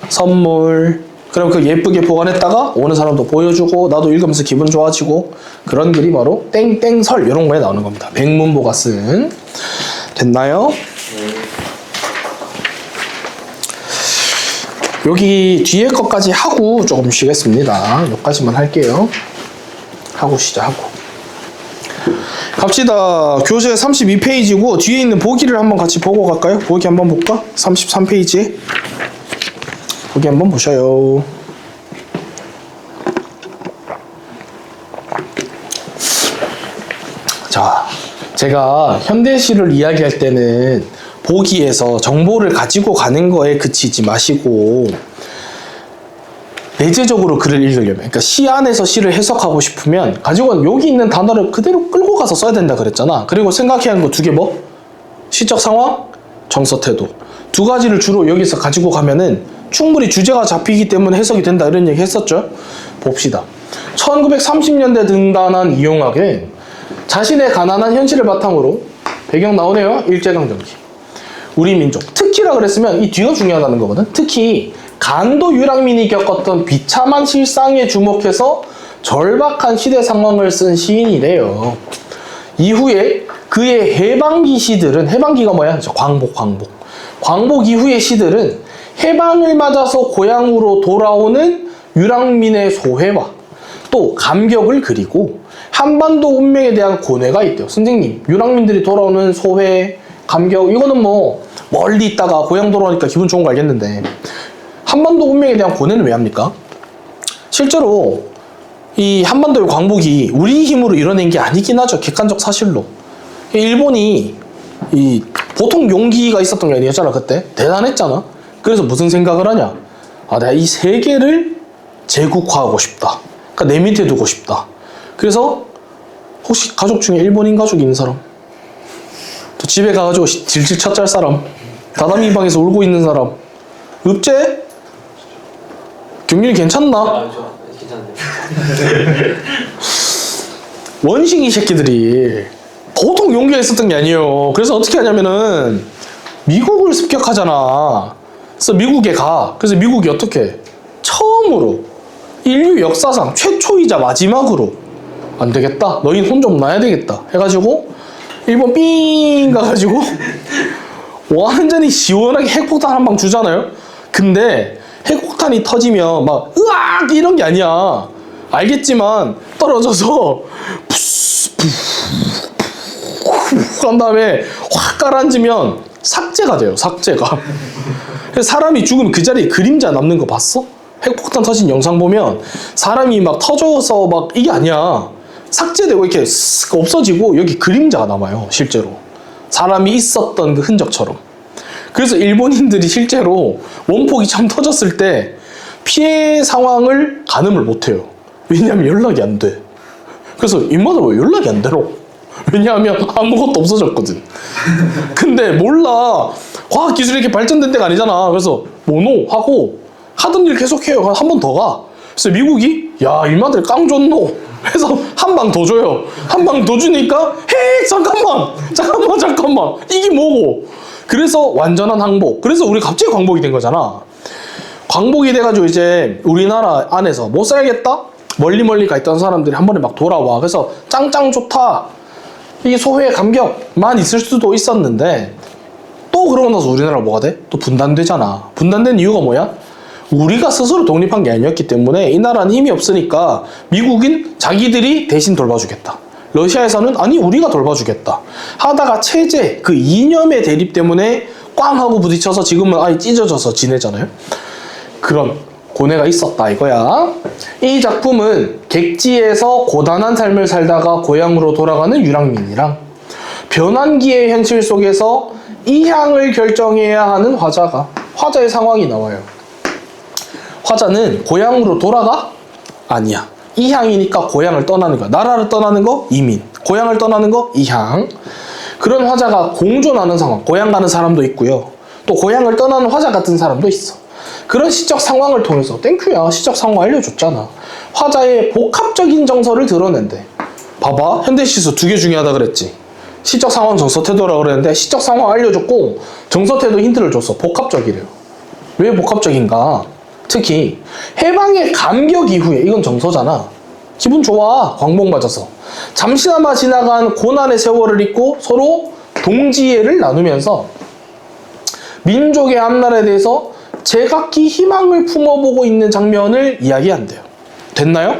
선물. 그럼 그 예쁘게 보관했다가 오는 사람도 보여주고 나도 읽으면서 기분 좋아지고 그런 글이 바로 땡땡설 이런 거에 나오는 겁니다. 백문보가 쓴. 됐나요? 여기 뒤에 것까지 하고 조금 쉬겠습니다. 여기까지만 할게요. 하고 쉬자 하고. 갑시다. 교재 32페이지고 뒤에 있는 보기를 한번 같이 보고 갈까요? 보기 한번 볼까? 33페이지. 보기 한번 보셔요. 자, 제가 현대시를 이야기할 때는 보기에서 정보를 가지고 가는 거에 그치지 마시고 내재적으로 글을 읽으려면, 그러니까 시 안에서 시를 해석하고 싶으면 가지고 여기 있는 단어를 그대로 끌고 가서 써야 된다 그랬잖아. 그리고 생각해야 하는 거 두 개 뭐? 시적 상황, 정서 태도. 두 가지를 주로 여기서 가지고 가면은 충분히 주제가 잡히기 때문에 해석이 된다 이런 얘기 했었죠. 봅시다. 1930년대 등단한 이용학은 자신의 가난한 현실을 바탕으로 배경 나오네요. 일제강점기. 우리 민족. 특히라 그랬으면 이 뒤가 중요하다는 거거든. 특히 간도 유랑민이 겪었던 비참한 실상에 주목해서 절박한 시대 상황을 쓴 시인이래요. 이후에 그의 해방기 시들은, 해방기가 뭐야? 광복. 광복 이후의 시들은 해방을 맞아서 고향으로 돌아오는 유랑민의 소회와 또 감격을 그리고 한반도 운명에 대한 고뇌가 있대요. 선생님, 유랑민들이 돌아오는 소회, 감격, 이거는 뭐 멀리 있다가 고향 돌아오니까 기분 좋은 거 알겠는데 한반도 운명에 대한 고뇌는 왜 합니까? 실제로 이 한반도의 광복이 우리 힘으로 이뤄낸 게 아니긴 하죠. 객관적 사실로. 일본이 이 보통 용기가 있었던 게 아니었잖아. 그때 대단했잖아. 그래서 무슨 생각을 하냐? 아, 내가 이 세계를 제국화하고 싶다. 그러니까 내 밑에 두고 싶다. 그래서 혹시 가족 중에 일본인 가족이 있는 사람? 또 집에 가가지고 질질 쳤짤 사람? 다다미 방에서 울고 있는 사람? 없제? 경륜이 괜찮나? 아, 저 괜찮은데. 원숭이 새끼들이 보통 용기가 있었던 게 아니에요. 그래서 어떻게 하냐면은 미국을 습격하잖아. 그래서 미국에 가. 그래서 미국이 어떻게? 처음으로 인류 역사상 최초이자 마지막으로 안 되겠다. 너희는 혼 좀 놔야 되겠다. 해가지고 일본 삥 가가지고 완전히 시원하게 핵폭탄 한 방 주잖아요. 근데 핵폭탄이 터지면 막 으악 이런 게 아니야. 알겠지만 떨어져서 한 다음에 확 가라앉으면 삭제가 돼요. 삭제가. 그래서 사람이 죽으면 그 자리에 그림자 남는 거 봤어? 핵폭탄 터진 영상 보면 사람이 막 터져서 막 이게 아니야. 삭제되고 이렇게 쓱 없어지고 여기 그림자가 남아요. 실제로 사람이 있었던 그 흔적처럼. 그래서 일본인들이 실제로 원폭이 처음 터졌을 때 피해 상황을 가늠을 못해요. 왜냐하면 연락이 안 돼. 그래서 인마들 왜 연락이 안 되노? 왜냐하면 아무것도 없어졌거든. 근데 몰라. 과학기술이 이렇게 발전된 데가 아니잖아. 그래서 뭐노? 하고 하던 일 계속해요. 한 번 더 가. 그래서 미국이 야 인마들 깡 좋노. 해서 한 방 더 줘요. 한 방 더 주니까 헤이 잠깐만 이게 뭐고? 그래서 완전한 항복. 그래서 우리 갑자기 광복이 된 거잖아. 광복이 돼가지고 이제 우리나라 안에서 못 살겠다? 멀리 가 있던 사람들이 한 번에 막 돌아와. 그래서 짱짱 좋다. 이 소외 감격만 있을 수도 있었는데 또 그러고 나서 우리나라가 뭐가 돼? 또 분단되잖아. 분단된 이유가 뭐야? 우리가 스스로 독립한 게 아니었기 때문에 이 나라는 힘이 없으니까 미국인 자기들이 대신 돌봐주겠다. 러시아에서는 아니 우리가 돌봐주겠다. 하다가 체제 그 이념의 대립 때문에 꽝 하고 부딪혀서 지금은 아예 찢어져서 지내잖아요. 그런 고뇌가 있었다 이거야. 이 작품은 객지에서 고단한 삶을 살다가 고향으로 돌아가는 유랑민이랑 변환기의 현실 속에서 이향을 결정해야 하는 화자의 상황이 나와요. 화자는 고향으로 돌아가? 아니야. 이향이니까 고향을 떠나는 거야. 나라를 떠나는 거? 이민. 고향을 떠나는 거? 이향. 그런 화자가 공존하는 상황. 고향 가는 사람도 있고요. 또 고향을 떠나는 화자 같은 사람도 있어. 그런 시적 상황을 통해서 땡큐야. 시적 상황 알려줬잖아. 화자의 복합적인 정서를 드러낸대. 봐봐. 현대시에서 2개 중요하다 그랬지. 시적 상황, 정서태도라 그랬는데 시적 상황 알려줬고 정서태도 힌트를 줬어. 복합적이래요. 왜 복합적인가? 특히 해방의 감격 이후에 이건 정서잖아. 기분 좋아. 광복 맞아서. 잠시나마 지나간 고난의 세월을 잊고 서로 동지애를 나누면서 민족의 앞날에 대해서 제각기 희망을 품어보고 있는 장면을 이야기한대요. 됐나요?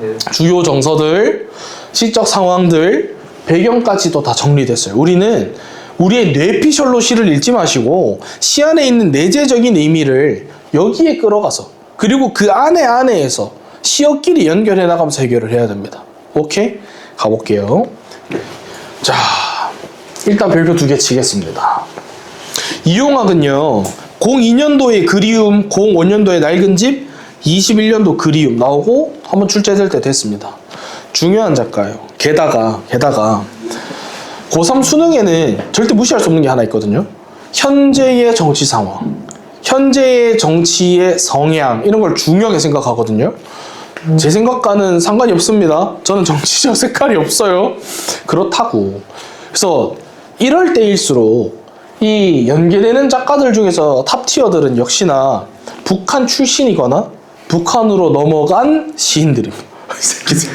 네. 주요 정서들, 시적 상황들, 배경까지도 다 정리됐어요. 우리는 우리의 뇌피셜로 시를 읽지 마시고 시 안에 있는 내재적인 의미를 여기에 끌어가서 그리고 그 안에서 시어끼리 연결해 나가면서 해결을 해야 됩니다. 오케이? 가볼게요. 자, 일단 별표 2개 치겠습니다. 이용학은요 02년도에 그리움, 05년도에 낡은 집, 21년도 그리움 나오고 한번 출제될 때 됐습니다. 중요한 작가예요. 게다가 고3 수능에는 절대 무시할 수 없는 게 하나 있거든요. 현재의 정치 상황, 현재의 정치의 성향 이런 걸 중요하게 생각하거든요. 제 생각과는 상관이 없습니다. 저는 정치적 색깔이 없어요. 그렇다고. 그래서 이럴 때일수록 이 연계되는 작가들 중에서 탑티어들은 역시나 북한 출신이거나 북한으로 넘어간 시인들입니다. 이 새끼들.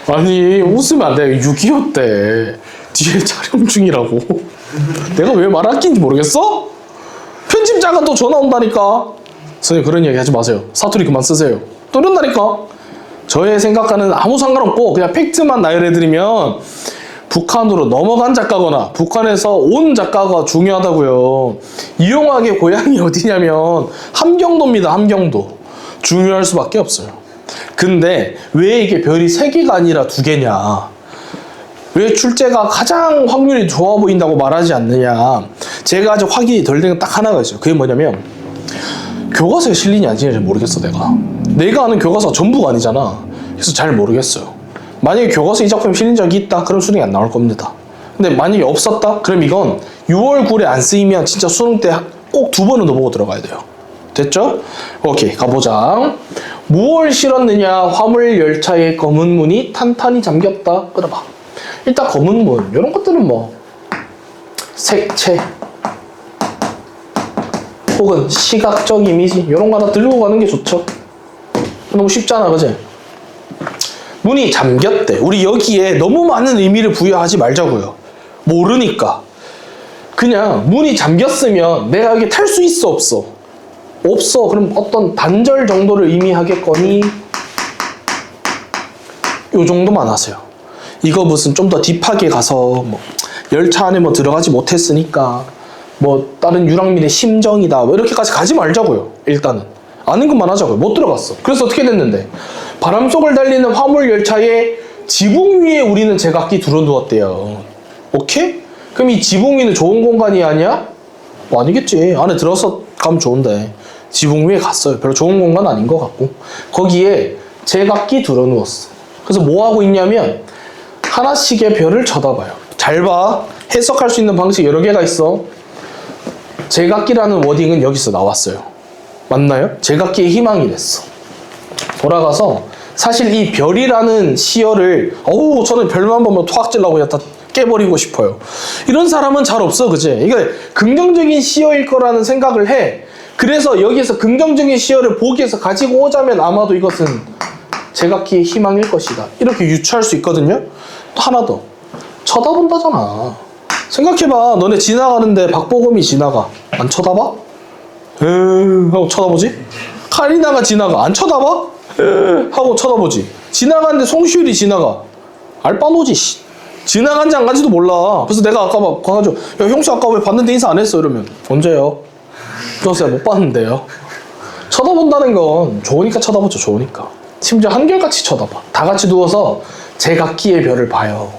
아니 웃으면 안 돼. 6.25 때 뒤에 촬영 중이라고. 내가 왜 말 아낀지 모르겠어? 편집자가 또 전화 온다니까. 선생님 그런 얘기 하지 마세요. 사투리 그만 쓰세요. 또 이런다니까. 저의 생각과는 아무 상관없고 그냥 팩트만 나열해드리면 북한으로 넘어간 작가거나 북한에서 온 작가가 중요하다고요. 이용학의 고향이 어디냐면 함경도입니다. 함경도. 중요할 수밖에 없어요. 근데 왜 이게 별이 3개가 아니라 2개냐? 왜 출제가 가장 확률이 좋아 보인다고 말하지 않느냐? 제가 아직 확인이 덜 된 건 딱 하나가 있어요. 그게 뭐냐면 교과서에 실리냐 안 실리냐 모르겠어. 내가 아는 교과서가 전부가 아니잖아. 그래서 잘 모르겠어요. 만약에 교과서에 이 작품이 실린 적이 있다? 그럼 수능이 안 나올 겁니다. 근데 만약에 없었다? 그럼 이건 6월 9일에 안 쓰이면 진짜 수능 때 꼭 2번은 더 보고 들어가야 돼요. 됐죠? 오케이, 가보자. 무얼 실었느냐? 화물 열차의 검은 문이 탄탄히 잠겼다. 끌어봐. 일단 검은 문, 이런 것들은 뭐 색채 혹은 시각적 이미지 이런 거 하나 들고 가는 게 좋죠. 너무 쉽잖아, 그지? 문이 잠겼대. 우리 여기에 너무 많은 의미를 부여하지 말자고요. 모르니까. 그냥 문이 잠겼으면 내가 여기 탈 수 있어, 없어? 없어. 그럼 어떤 단절 정도를 의미하겠거니 요 정도만 하세요. 이거 무슨 좀 더 딥하게 가서 뭐 열차 안에 뭐 들어가지 못했으니까 뭐 다른 유랑민의 심정이다 뭐 이렇게까지 가지 말자고요. 일단은 아는 것만 하자고요. 못 들어갔어. 그래서 어떻게 됐는데 바람 속을 달리는 화물 열차의 지붕 위에 우리는 제각기 두어두었대요. 오케이? 그럼 이 지붕 위는 좋은 공간이 아니야? 뭐 아니겠지. 안에 들어서 가면 좋은데 지붕 위에 갔어요. 별로 좋은 공간 아닌 것 같고 거기에 제각기 두어누웠어. 그래서 뭐 하고 있냐면 하나씩의 별을 쳐다봐요. 잘 봐. 해석할 수 있는 방식 여러 개가 있어. 제각기라는 워딩은 여기서 나왔어요. 맞나요? 제각기의 희망이 됐어. 돌아가서 사실 이 별이라는 시어를 저는 별만 보면 토악질라고 그냥 다 깨버리고 싶어요. 이런 사람은 잘 없어, 그제? 이게 긍정적인 시어일 거라는 생각을 해. 그래서 여기에서 긍정적인 시어를 보기 위해서 가지고 오자면 아마도 이것은 제각기의 희망일 것이다. 이렇게 유추할 수 있거든요. 또 하나 더. 쳐다본다잖아. 생각해봐. 너네 지나가는데 박보검이 지나가. 안 쳐다봐? 하고 쳐다보지? 카리나가 지나가. 안 쳐다봐? 하고 쳐다보지. 지나가는데 송시율이 지나가. 알바노지. 지나간지 안 간지도 몰라. 그래서 내가 아까 막 가가지고 야 형수 아까 왜 봤는데 인사 안 했어? 이러면 언제요? 저새 못 봤는데요. 쳐다본다는 건 좋으니까 쳐다보죠. 좋으니까. 심지어 한결같이 쳐다봐. 다 같이 누워서 제각기의 별을 봐요.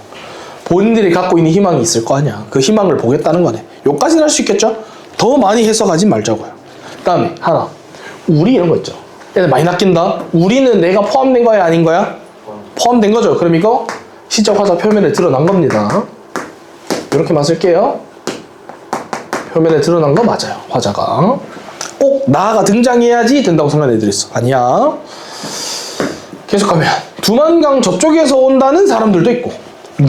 본인들이 갖고 있는 희망이 있을 거 아니야. 그 희망을 보겠다는 거네. 요까지는 할 수 있겠죠? 더 많이 해석하지 말자고요. 그 다음에 하나. 우리 이런 거 있죠. 얘들 많이 낚인다. 우리는 내가 포함된 거야 아닌 거야? 포함된 거죠. 그럼 이거 시적 화자 표면에 드러난 겁니다. 이렇게만 쓸게요. 표면에 드러난 거 맞아요. 화자가. 꼭 나가 등장해야지 된다고 생각하는 애들이 있어. 아니야. 계속하면 두만강 저쪽에서 온다는 사람들도 있고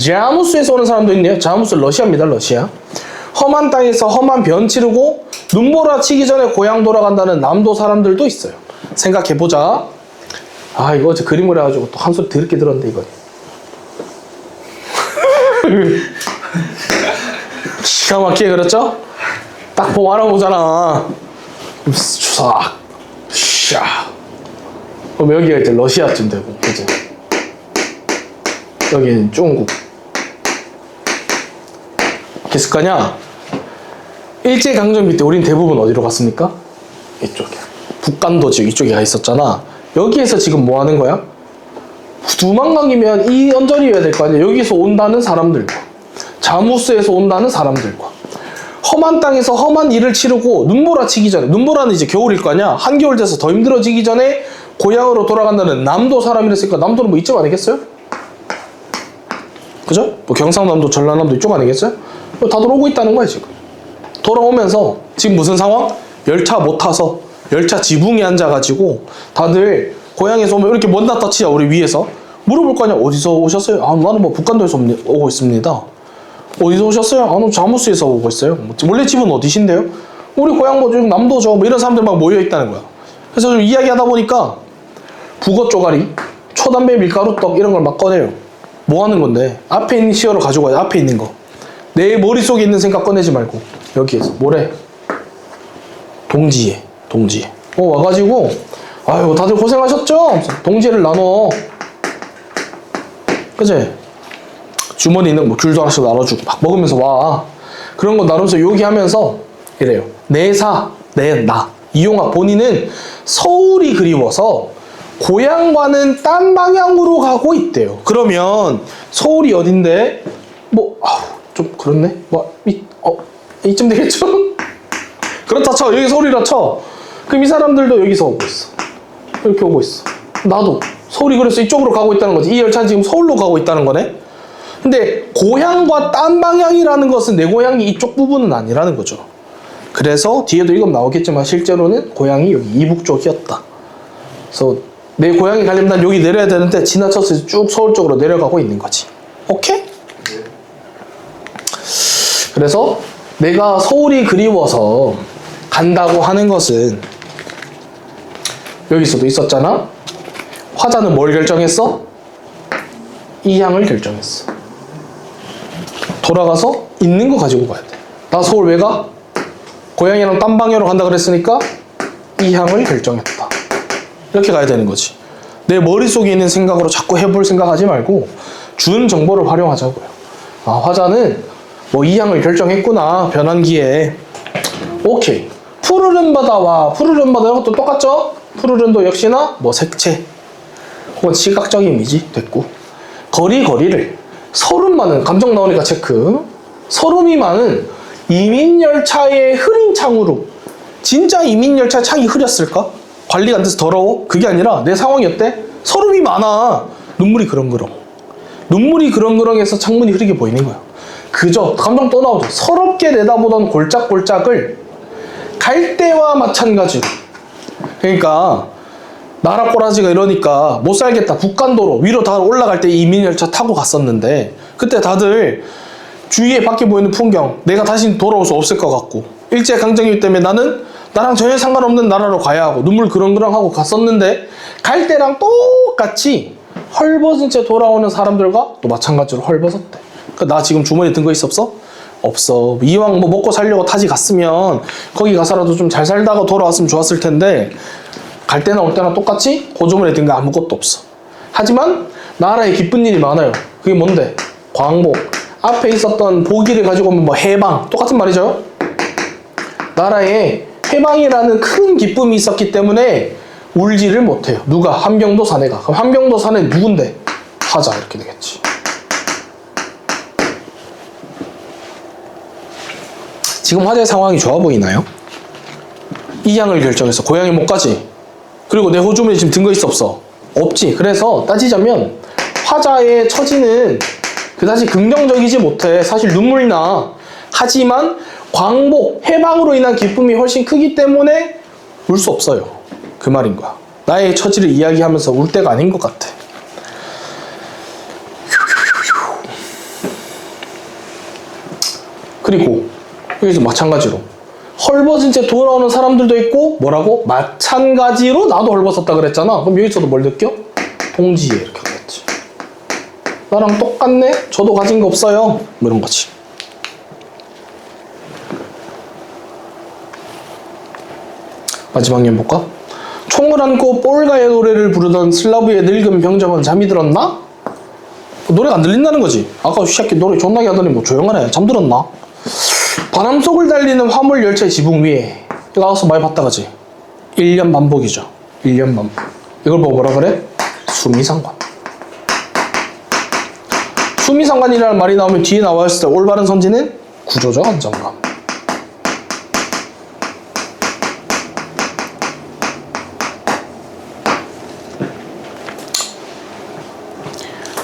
자무스에서 오는 사람도 있네요. 자무스 러시아입니다. 러시아. 험한 땅에서 험한 변 치르고 눈보라 치기 전에 고향 돌아간다는 남도 사람들도 있어요. 생각해보자. 이거 어제 그림을 해가지고 또 한 소리 더럽게 들었는데 이거. 기가 막히게 그렸죠? 딱 보고 알아보잖아. 주삭. 샤. 그럼 여기가 이제 러시아쯤 되고, 그치? 여기는 중국. 어떻게 거냐? 일제강점기 때 우린 대부분 어디로 갔습니까? 이쪽에. 북간도 지역 이쪽에 가 있었잖아. 여기에서 지금 뭐 하는 거야? 두만강이면 이 언저리여야 될 거 아니야? 여기서 온다는 사람들과 자무스에서 온다는 사람들과 험한 땅에서 험한 일을 치르고 눈보라 치기 전에, 눈보라는 이제 겨울일 거 아니야? 한겨울 돼서 더 힘들어지기 전에 고향으로 돌아간다는 남도 사람이랬으니까 남도는 뭐 이쪽 아니겠어요? 그죠? 뭐 경상남도, 전라남도 이쪽 아니겠어요? 다들 오고 있다는 거야 지금. 돌아오면서 지금 무슨 상황? 열차 못 타서 열차 지붕에 앉아가지고 다들 고향에서 오면 이렇게 먼 낯다치야 우리 위에서 물어볼 거 아니야. 어디서 오셨어요? 나는 뭐 북간도에서 오고 있습니다. 어디서 오셨어요? 나는 자무스에서 오고 있어요. 원래 집은 어디신데요? 우리 고향 뭐 남도죠. 뭐 이런 사람들 막 모여 있다는 거야. 그래서 좀 이야기하다 보니까 북어 쪼가리, 초담배 밀가루떡 이런 걸 막 꺼내요. 뭐 하는 건데? 앞에 있는 시어를 가지고 와요. 앞에 있는 거. 내 머릿속에 있는 생각 꺼내지 말고 여기에서 뭐래? 동지애. 와가지고 아유 다들 고생하셨죠? 동지애를 나눠. 그치? 주머니 있는 뭐 귤도 하나씩 나눠주고 막 먹으면서 와. 그런 거 나누면서 요기하면서 이래요. 내사, 나. 이용학 본인은 서울이 그리워서 고향과는 딴 방향으로 가고 있대요. 그러면 서울이 어딘데? 좀 그렇네. 이쯤 되겠죠? 그렇다 쳐. 여기 서울이라 쳐. 그럼 이 사람들도 여기서 오고 있어. 이렇게 오고 있어. 나도 서울이 그래서 이쪽으로 가고 있다는 거지. 이 열차는 지금 서울로 가고 있다는 거네. 근데 고향과 딴 방향이라는 것은 내 고향이 이쪽 부분은 아니라는 거죠. 그래서 뒤에도 이건 나오겠지만 실제로는 고향이 여기 이북 쪽이었다. 그래서 내 고향이 가려면 난 여기 내려야 되는데 지나쳐서 쭉 서울 쪽으로 내려가고 있는 거지. 오케이? 그래서 내가 서울이 그리워서 간다고 하는 것은 여기서도 있었잖아. 화자는 뭘 결정했어? 이향을 결정했어. 돌아가서 있는 거 가지고 가야 돼. 나 서울 왜 가? 고향이랑 딴 방향으로 간다 그랬으니까 이향을 결정했다. 이렇게 가야 되는 거지. 내 머릿속에 있는 생각으로 자꾸 해볼 생각하지 말고 준 정보를 활용하자고요. 화자는 뭐 이향을 결정했구나. 변환기에. 오케이. 푸르른 바다와 푸르른 바다 이것도 똑같죠? 푸르른도 역시나 뭐 색채 혹은 시각적 이미지 됐고, 거리를 서름 많은, 감정 나오니까 체크. 서름이 많은 이민열차의 흐린 창으로. 진짜 이민열차 창이 흐렸을까? 관리가 안 돼서 더러워? 그게 아니라 내 상황이 어때? 서름이 많아. 눈물이 그렁그렁. 눈물이 그렁그렁해서 창문이 흐리게 보이는 거야. 그저 감정 또 나오죠. 서럽게 내다보던 골짝골짝을 갈대와 마찬가지로. 그러니까 나라 꼬라지가 이러니까 못 살겠다. 북간도로 위로 다 올라갈 때 이민열차 타고 갔었는데 그때 다들 주위에 밖에 보이는 풍경 내가 다시 돌아올 수 없을 것 같고 일제강점기 때문에 나랑 전혀 상관없는 나라로 가야 하고 눈물 그렁그렁하고 갔었는데 갈 때랑 똑같이 헐벗은 채 돌아오는 사람들과 또 마찬가지로 헐벗었대. 그러니까 나 지금 주머니에 든 거 있어 없어? 없어. 이왕 뭐 먹고 살려고 타지 갔으면 거기 가서라도 좀 잘 살다가 돌아왔으면 좋았을 텐데 갈 때나 올 때나 똑같이 그 주머니에 든 거 아무것도 없어. 하지만 나라에 기쁜 일이 많아요. 그게 뭔데? 광복. 앞에 있었던 보기를 가지고 오면 뭐 해방. 똑같은 말이죠. 나라에 해방이라는 큰 기쁨이 있었기 때문에 울지를 못해요. 누가? 함경도 사내가. 그럼 함경도 사내 누군데? 화자 이렇게 되겠지. 지금 화자의 상황이 좋아 보이나요? 이양을 결정해서 고향에 못 가지. 그리고 내 호주머니 지금 든 거 있어 없어? 없지. 그래서 따지자면 화자의 처지는 그다지 긍정적이지 못해. 사실 눈물 나. 하지만 광복, 해방으로 인한 기쁨이 훨씬 크기 때문에 울 수 없어요. 그 말인 거야. 나의 처지를 이야기하면서 울 때가 아닌 것 같아. 그리고 여기서 마찬가지로 헐벗은 채 돌아오는 사람들도 있고 뭐라고? 마찬가지로 나도 헐벗었다 그랬잖아. 그럼 여기서도 뭘 느껴? 동지애 이렇게 하겠지. 나랑 똑같네? 저도 가진 거 없어요. 뭐 이런 거지. 마지막 년 볼까? 총을 안고 폴가의 노래를 부르던 슬라브의 늙은 병정은 잠이 들었나? 노래가 안 들린다는 거지. 아까 시작해 노래 존나게 하더니 뭐 조용하네. 잠들었나? 바람 속을 달리는 화물 열차의 지붕 위에 이거 가서 많이 봤다 가지. 1년 반복이죠. 1년 반복. 이걸 보고 뭐라 그래? 수미상관. 수미상관이라는 말이 나오면 뒤에 나와 있을 때 올바른 선지는 구조적 안정감.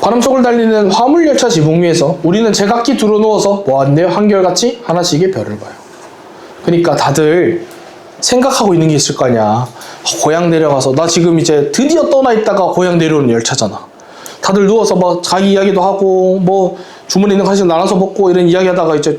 바람 속을 달리는 화물열차 지붕 위에서 우리는 제각기 두루누워서 보았네요. 한결같이 하나씩의 별을 봐요. 그러니까 다들 생각하고 있는 게 있을 거 아니야. 고향 내려가서 나 지금 이제 드디어 떠나 있다가 고향 내려오는 열차잖아. 다들 누워서 막 자기 이야기도 하고 뭐 주머니 있는 간식 나눠서 먹고 이런 이야기 하다가 이제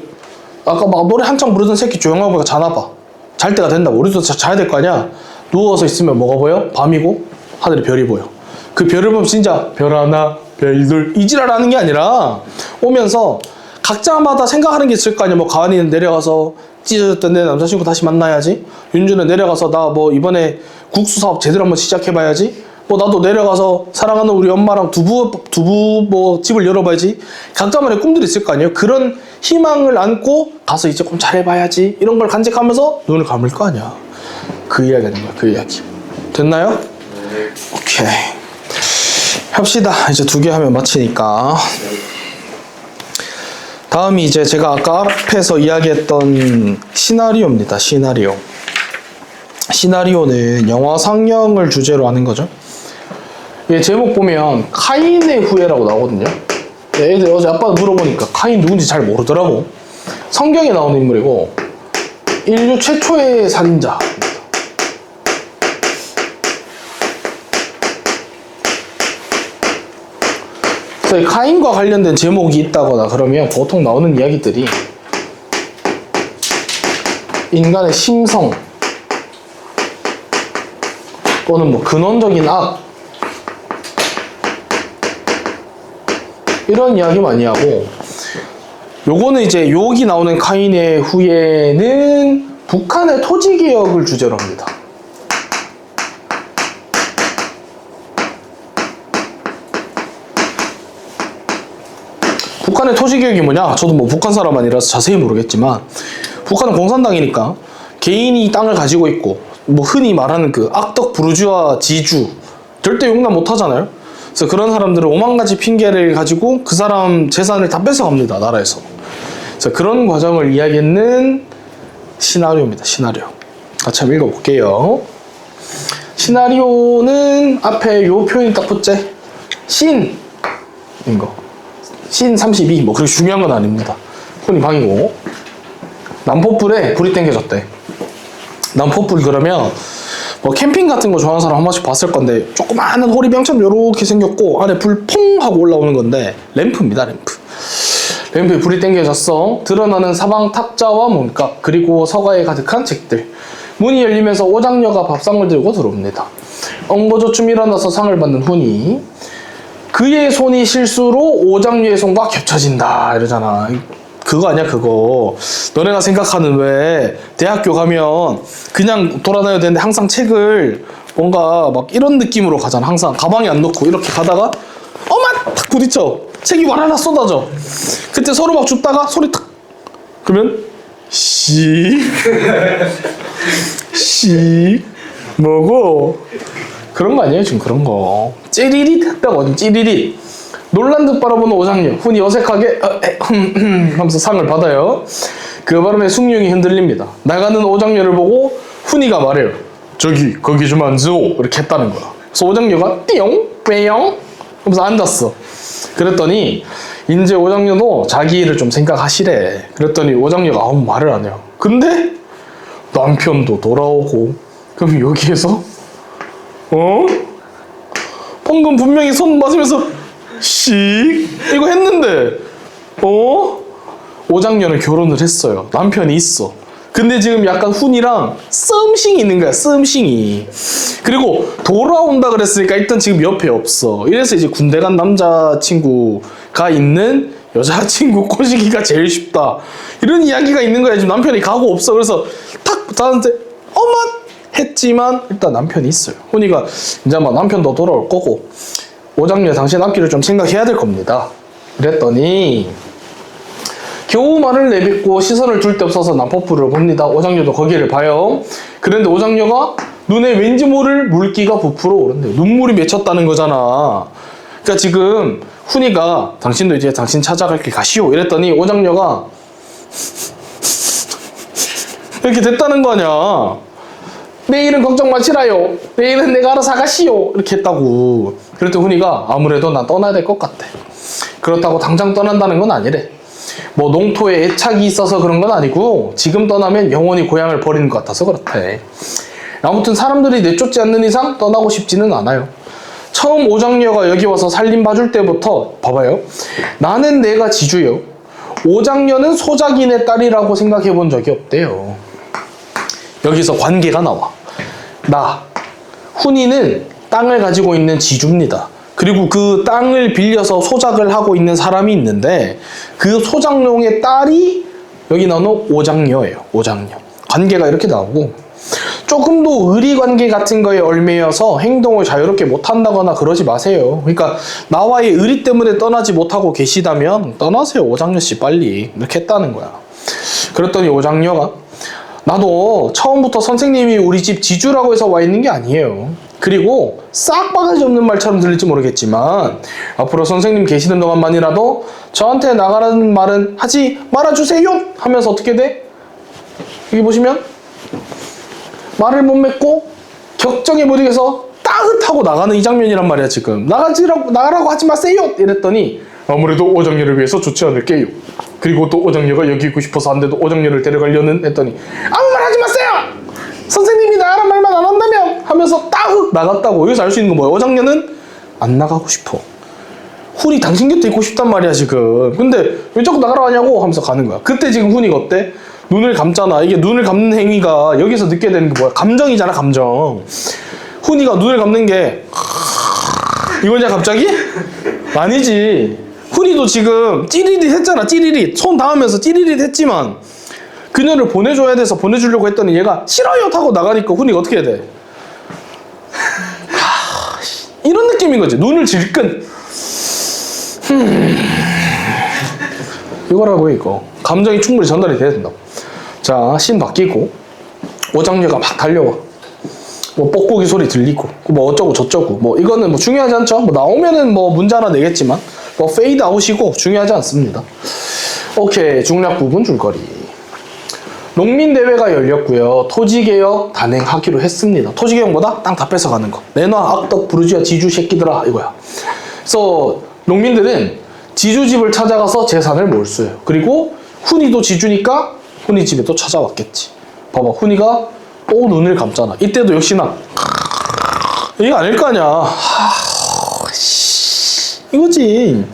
아까 막 노래 한창 부르던 새끼 조용하고 보니까 자나 봐. 잘 때가 된다고. 우리도 자야 될 거 아니야. 누워서 있으면 뭐가 보여? 밤이고 하늘에 별이 보여. 그 별을 보면 진짜 별 하나 별들 이지랄하는 게 아니라 오면서 각자마다 생각하는 게 있을 거 아니야. 뭐 가은이는 내려가서 찢어졌던 내 남자친구 다시 만나야지. 윤주는 내려가서 나 뭐 이번에 국수 사업 제대로 한번 시작해봐야지. 뭐 나도 내려가서 사랑하는 우리 엄마랑 두부 뭐 집을 열어봐야지. 각자만의 꿈들이 있을 거 아니에요. 그런 희망을 안고 가서 이제 좀 잘해봐야지. 이런 걸 간직하면서 눈을 감을 거 아니야. 그 이야기 하는 거야. 그 이야기. 됐나요? 오케이. 합시다. 이제 2개 하면 마치니까. 다음이 이제 제가 아까 앞에서 이야기했던 시나리오입니다. 시나리오. 시나리오는 영화 상영을 주제로 하는 거죠. 얘 제목 보면 카인의 후예라고 나오거든요. 애들 어제 아빠 물어보니까 카인 누군지 잘 모르더라고. 성경에 나오는 인물이고 인류 최초의 살인자. 그래서 카인과 관련된 제목이 있다거나 그러면 보통 나오는 이야기들이 인간의 심성 또는 뭐 근원적인 악 이런 이야기 많이 하고, 요거는 이제 여기 나오는 카인의 후예는 북한의 토지개혁을 주제로 합니다. 북한의 토지개혁이 뭐냐? 저도 뭐 북한 사람 아니라서 자세히 모르겠지만 북한은 공산당이니까 개인이 땅을 가지고 있고 뭐 흔히 말하는 그 악덕 부르주아 지주 절대 용납 못 하잖아요. 그래서 그런 사람들은 오만 가지 핑계를 가지고 그 사람 재산을 다 뺏어갑니다. 나라에서. 그래서 그런 과정을 이야기하는 시나리오입니다. 시나리오. 같이 한번 읽어볼게요. 시나리오는 앞에 요 표현 딱 붙제. 신인 거. 신 32. 뭐 그렇게 중요한 건 아닙니다. 훈이 방이고. 남포불에 불이 땡겨졌대. 남포불 그러면 뭐 캠핑 같은 거 좋아하는 사람 한 번씩 봤을 건데 조그마한 호리병처럼 요렇게 생겼고 안에 불 퐁 하고 올라오는 건데 램프입니다. 램프에 불이 땡겨졌어. 드러나는 사방 탁자와 문각 그리고 서가에 가득한 책들. 문이 열리면서 오장녀가 밥상을 들고 들어옵니다. 엉거저춤 일어나서 상을 받는 훈이 그의 손이 실수로 오장녀의 손과 겹쳐진다 이러잖아. 그거 아니야 그거. 너네가 생각하는 왜 대학교 가면 그냥 돌아다녀야 되는데 항상 책을 뭔가 막 이런 느낌으로 가잖아. 항상 가방에 안 넣고 이렇게 가다가 어마 탁 부딪혀. 책이 와라라 쏟아져. 그때 서로 막 줍다가 소리 탁 그러면 씩 뭐고 그런 거 아니에요 지금. 그런 거 찌리릿 했다고. 찌리릿. 놀란 듯 바라보는 오장녀. 훈이 어색하게 하면서 상을 받아요. 그 바람에 숭늉이 흔들립니다. 나가는 오장녀를 보고 훈이가 말해요. 저기 거기 좀 앉으오 이렇게 했다는 거야. 그래서 오장녀가 띠용 빼용 하면서 앉았어. 그랬더니 이제 오장녀도 자기 일을 좀 생각하시래. 그랬더니 오장녀가 아무 말을 안 해요. 근데 남편도 돌아오고 그럼 여기에서 방금 분명히 손 맞으면서 씩 이거 했는데 오장녀는 결혼을 했어요. 남편이 있어. 근데 지금 약간 훈이랑 썸씽이 있는 거야. 썸씽이. 그리고 돌아온다 그랬으니까 일단 지금 옆에 없어. 이래서 이제 군대 간 남자친구가 있는 여자친구 꼬시기가 제일 쉽다. 이런 이야기가 있는 거야. 지금 남편이 가고 없어. 그래서 탁 저한테 어머 했지만 일단 남편이 있어요. 훈이가 이제 아마 남편도 돌아올 거고 오장녀 당신 앞길을 좀 생각해야 될 겁니다. 그랬더니 겨우 말을 내뱉고 시선을 둘 데 없어서 남포불을 봅니다. 오장녀도 거기를 봐요. 그런데 오장녀가 눈에 왠지 모를 물기가 부풀어 오른대요. 눈물이 맺혔다는 거잖아. 그러니까 지금 훈이가 당신도 이제 당신 찾아갈 길 가시오 이랬더니 오장녀가 이렇게 됐다는 거 아니야. 내일은 걱정 마시라요. 내일은 내가 알아서 가시오 이렇게 했다고. 그랬더니 훈이가 아무래도 난 떠나야 될 것 같아. 그렇다고 당장 떠난다는 건 아니래. 뭐 농토에 애착이 있어서 그런 건 아니고 지금 떠나면 영원히 고향을 버리는 것 같아서 그렇대. 아무튼 사람들이 내쫓지 않는 이상 떠나고 싶지는 않아요. 처음 오장녀가 여기 와서 살림 봐줄 때부터 봐봐요. 나는 내가 지주요. 오장녀는 소작인의 딸이라고 생각해 본 적이 없대요. 여기서 관계가 나와. 나 훈이는 땅을 가지고 있는 지주입니다. 그리고 그 땅을 빌려서 소작을 하고 있는 사람이 있는데 그 소작농의 딸이 여기 나오는 오장녀예요. 오장녀. 관계가 이렇게 나오고 조금도 의리관계 같은 거에 얽매여서 행동을 자유롭게 못한다거나 그러지 마세요. 그러니까 나와의 의리 때문에 떠나지 못하고 계시다면 떠나세요. 오장녀씨 빨리. 이렇게 했다는 거야. 그랬더니 오장녀가 나도 처음부터 선생님이 우리 집 지주라고 해서 와 있는 게 아니에요. 그리고 싹 바가지 없는 말처럼 들릴지 모르겠지만 앞으로 선생님 계시는 동안만이라도 저한테 나가라는 말은 하지 말아주세요 하면서 어떻게 돼? 여기 보시면 말을 못 맺고 격정에 못 이겨서 따뜻하고 나가는 이 장면이란 말이야. 지금 나가라고 하지 마세요 이랬더니 아무래도 오장녀를 위해서 좋지 않을게요. 그리고 또 오장녀가 여기 있고 싶어서 안 돼도 오장녀를 데려가려는 했더니 아무 말 하지 마세요. 선생님이 나가란 말만 안 한다면 하면서 따흑 나갔다고. 여기서 알 수 있는 건 뭐야? 오장녀는 안 나가고 싶어. 훈이 당신 곁에 있고 싶단 말이야 지금. 근데 왜 자꾸 나가라 하냐고 하면서 가는 거야. 그때 지금 훈이가 어때? 눈을 감잖아. 이게 눈을 감는 행위가 여기서 느껴야 되는 게 뭐야? 감정이잖아. 감정. 훈이가 눈을 감는 게 이거냐 갑자기? 아니지. 훈이도 지금 찌리릿 했잖아. 찌리릿. 손 닿으면서 찌리릿 했지만 그녀를 보내줘야 돼서 보내주려고 했더니 얘가 싫어요 타고 나가니까 훈이가 어떻게 해야 돼? 이런 느낌인 거지. 눈을 질끈. 이거라고 해 이거. 감정이 충분히 전달이 돼야 된다고. 자, 씬 바뀌고 오장녀가 막 달려와. 뭐 뽁뽁이 소리 들리고 뭐 어쩌고 저쩌고 뭐 이거는 뭐 중요하지 않죠. 뭐 나오면은 뭐 문제 하나 내겠지만 뭐 페이드 아웃이고 중요하지 않습니다. 오케이. 중략 부분 줄거리. 농민대회가 열렸고요. 토지개혁 단행하기로 했습니다. 토지개혁 뭐다? 땅 다 뺏어가는 거. 내놔 악덕 부르주아 지주 새끼들아 이거야. 그래서 농민들은 지주집을 찾아가서 재산을 몰수해요. 그리고 훈이도 지주니까 훈이 집에 또 찾아왔겠지. 봐봐, 훈이가 또 눈을 감잖아. 이때도 역시나 이게 아닐 거 아니야. 이거지.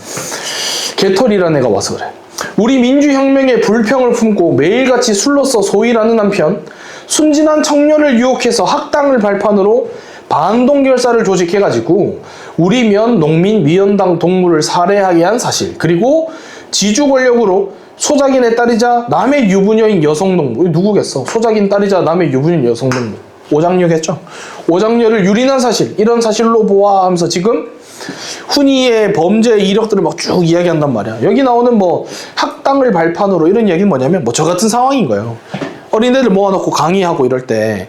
개털이라는 애가 와서 그래. 우리 민주혁명의 불평을 품고 매일같이 술로써 소일하는 한편 순진한 청년을 유혹해서 학당을 발판으로 반동결사를 조직해가지고 우리 면 농민 위원당 동무를 살해하게 한 사실, 그리고 지주 권력으로 소작인의 딸이자 남의 유부녀인 여성농부, 누구겠어? 소작인 딸이자 남의 유부녀인 여성농부, 오장녀겠죠? 오장녀를 유린한 사실, 이런 사실로 보아하면서 지금 훈이의 범죄 이력들을 막 쭉 이야기한단 말이야. 여기 나오는 뭐 학당을 발판으로 이런 얘기는 뭐냐면 뭐 저 같은 상황인 거예요. 어린애들 모아놓고 강의하고 이럴 때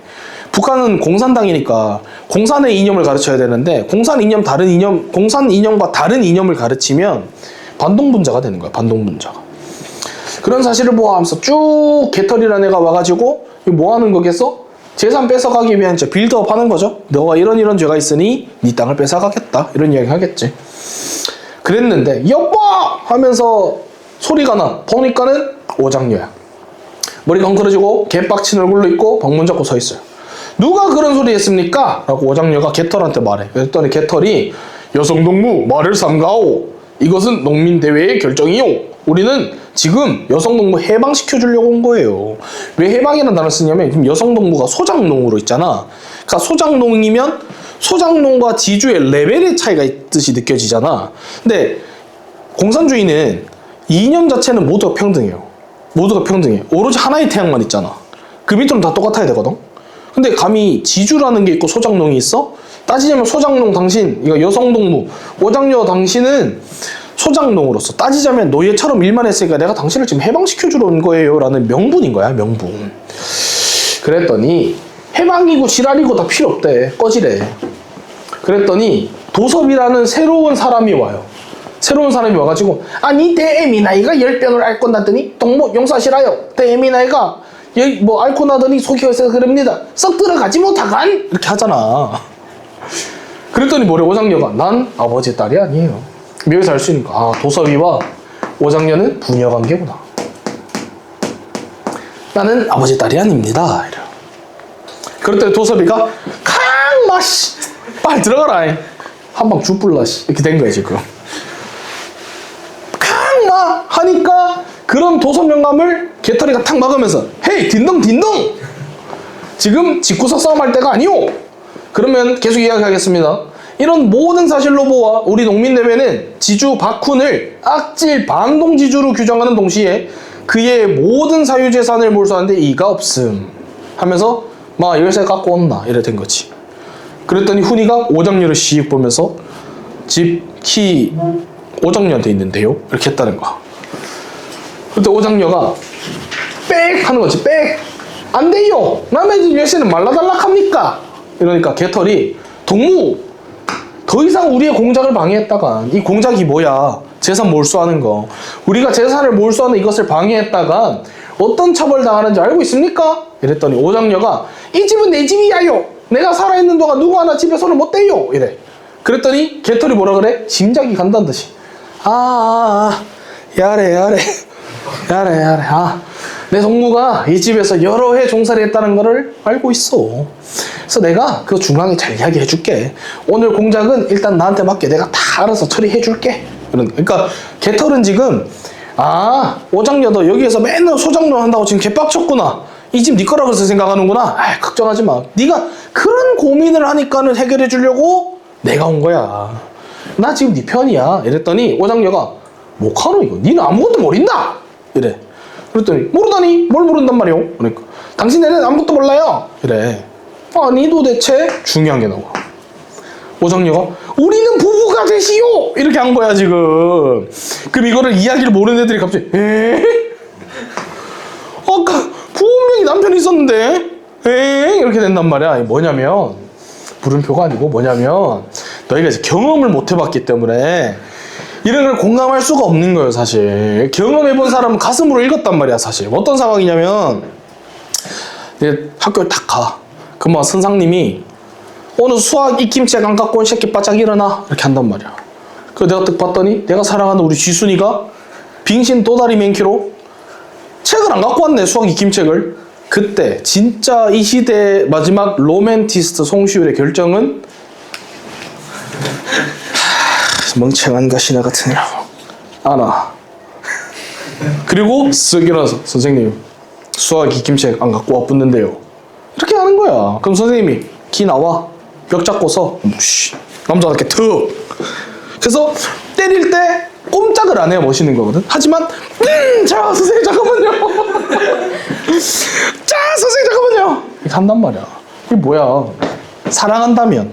북한은 공산당이니까 공산의 이념을 가르쳐야 되는데 공산 이념과 다른 이념을 가르치면 반동분자가 되는 거야. 반동분자가. 그런 사실을 보아하면서 쭉 개털이라는 애가 와가지고 뭐 하는 거겠어? 재산 뺏어가기 위한 빌드업 하는 거죠. 너가 이런 죄가 있으니 네 땅을 뺏어가겠다, 이런 이야기 하겠지. 그랬는데 여보! 하면서 소리가 나. 보니까는 오장녀야. 머리가 헝클어지고 개빡친 얼굴로 있고 방문 잡고 서 있어요. 누가 그런 소리 했습니까? 라고 오장녀가 개털한테 말해. 그랬더니 개털이 여성동무 말을 삼가오. 이것은 농민대회의 결정이요. 우리는 지금 여성동무 해방시켜 주려고 온 거예요. 왜 해방이라는 단어를 쓰냐면 지금 여성동무가 소장농으로 있잖아. 그러니까 소장농이면 소장농과 지주의 레벨의 차이가 있듯이 느껴지잖아. 근데 공산주의는 이념 자체는 모두가 평등해요. 모두가 평등해. 오로지 하나의 태양만 있잖아. 그 밑으로는 다 똑같아야 되거든. 근데 감히 지주라는 게 있고 소장농이 있어? 따지자면 소장농 당신, 이거 여성동무, 오장녀 당신은 소장농으로서 따지자면 노예처럼 일만 했으니까 내가 당신을 지금 해방시켜주러 온 거예요 라는 명분인 거야, 명분. 그랬더니 해방이고 지랄이고 다 필요 없대. 꺼지래. 그랬더니 도섭이라는 새로운 사람이 와요. 새로운 사람이 와가지고 아니 대애미 나이가 10병을 앓고 나더니 동무 용서하시라요. 대애미 나이가 뭐 앓고 나더니 속이 어서 그럽니다. 썩 들어가지 못하간 이렇게 하잖아. 그랬더니 뭐래 오장녀가 난 아버지 딸이 아니에요. 여기서 알 수 있는 거. 아, 도섭이와 오장녀는 부녀관계구나. 나는 아버지 딸이 아닙니다. 이래. 그랬더니 도섭이가 강마씨 빨리 들어가라. 한방 죽불라 이렇게 된 거야 지금. 강마 하니까 그런 도섭 영감을 개털이가 탁 막으면서 헤이 딘동 지금 집구석 싸움할 때가 아니오. 그러면 계속 이야기하겠습니다. 이런 모든 사실로 보아 우리 농민대회는 지주 박훈을 악질 반동지주로 규정하는 동시에 그의 모든 사유재산을 몰수하는데 이의가 없음 하면서 막 열쇠 갖고 온나 이래 된 거지. 그랬더니 훈이가 오장녀를 씩 보면서 집 키 오장녀한테 있는데요? 이렇게 했다는 거야. 그때 오장녀가 빽 하는 거지. 빽! 안 돼요! 남의 집 열쇠는 말라달라 합니까? 이러니까 개털이 동무! 더 이상 우리의 공작을 방해했다간 이 공작이 뭐야? 재산 몰수하는 거. 우리가 재산을 몰수하는 이것을 방해했다간 어떤 처벌 당하는지 알고 있습니까? 이랬더니 오장녀가 이 집은 내 집이야요. 내가 살아있는 동안 누구 하나 집에 손을 못 대요. 이래. 그랬더니 개털이 뭐라 그래? 짐작이 간다는 듯이. 야래. 내 동무가 이 집에서 여러 해 종살이 했다는 거를 알고 있어. 그래서 내가 그 중앙에 잘 이야기해 줄게. 오늘 공작은 일단 나한테 맡겨. 내가 다 알아서 처리해 줄게. 그러니까 개털은 지금 오장녀도 여기에서 맨날 소장농 한다고 지금 개빡쳤구나. 이 집 네 거라고 해서 생각하는구나. 걱정하지 마. 네가 그런 고민을 하니까는 해결해 주려고 내가 온 거야. 나 지금 네 편이야. 이랬더니 오장녀가 뭐하노 이거? 니는 아무것도 모른다. 이래. 그랬더니 모르다니 뭘 모른단 말이오? 그러니까 당신네는 아무것도 몰라요. 이래. 아니 도대체 중요한 게 나와. 오장녀가 우리는 부부가 되시오. 이렇게 한 거야 지금. 그럼 이거를 이야기를 모르는 애들이 갑자기 아까 분명히 남편이 있었는데 이렇게 된단 말이야. 뭐냐면 물음표가 아니고 뭐냐면 너희가 이제 경험을 못 해봤기 때문에 이런 걸 공감할 수가 없는 거예요 사실. 경험해본 사람은 가슴으로 읽었단 말이야 사실. 어떤 상황이냐면 이제 학교를 딱 가. 그럼 선생님이 오늘 수학 익힘책 안 갖고 온 새끼 바짝 일어나 이렇게 한단 말이야. 그 내가 딱 봤더니 내가 사랑하는 우리 쥐순이가 빙신 또다리 맨키로 책을 안 갖고 왔네. 수학 익힘책을. 그때 진짜 이 시대의 마지막 로맨티스트 송시율의 결정은 멍청한 가시나 같으냐 아나. 그리고 쓱 일어나서 선생님 수학 익힘책 안 갖고 와 붙는데요. 이렇게 하는 거야. 그럼 선생님이 기 나와 벽 잡고 서 남자답게 툭. 그래서 때릴 때 꼼짝을 안 해야 멋있는 거거든. 하지만 자 선생님 잠깐만요. 자 선생님 잠깐만요. 이렇게 한단 말이야. 이게 뭐야. 사랑한다면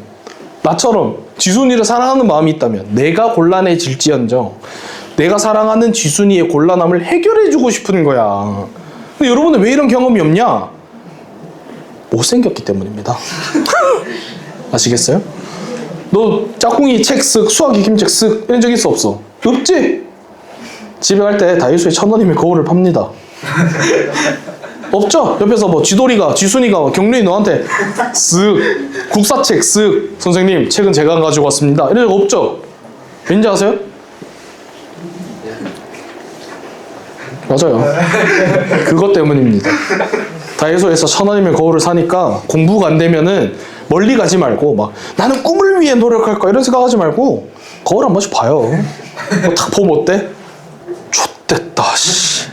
나처럼 쥐순이를 사랑하는 마음이 있다면 내가 곤란해질지언정 내가 사랑하는 쥐순이의 곤란함을 해결해주고 싶은 거야. 근데 여러분은 왜 이런 경험이 없냐? 못생겼기 때문입니다. 아시겠어요? 너 짝꿍이 책 쓱, 수학 익힘책 쓱 이런 적 있어 없어? 없지? 집에 갈 때 다이소에 1,000원이면 거울을 팝니다. 없죠? 옆에서 뭐 쥐돌이가, 쥐순이가 경륜이 너한테 쓱 국사책 쓱 선생님 책은 제가 안 가지고 왔습니다. 이런 적 없죠? 왠지 아세요? 맞아요. 그것 때문입니다. 다이소에서 1,000원이면 거울을 사니까 공부가 안 되면은 멀리 가지 말고 막 나는 꿈을 위해 노력할 거야 이런 생각하지 말고 거울 한 번씩 봐요. 뭐 딱 보면 어때? 좆됐다 씨.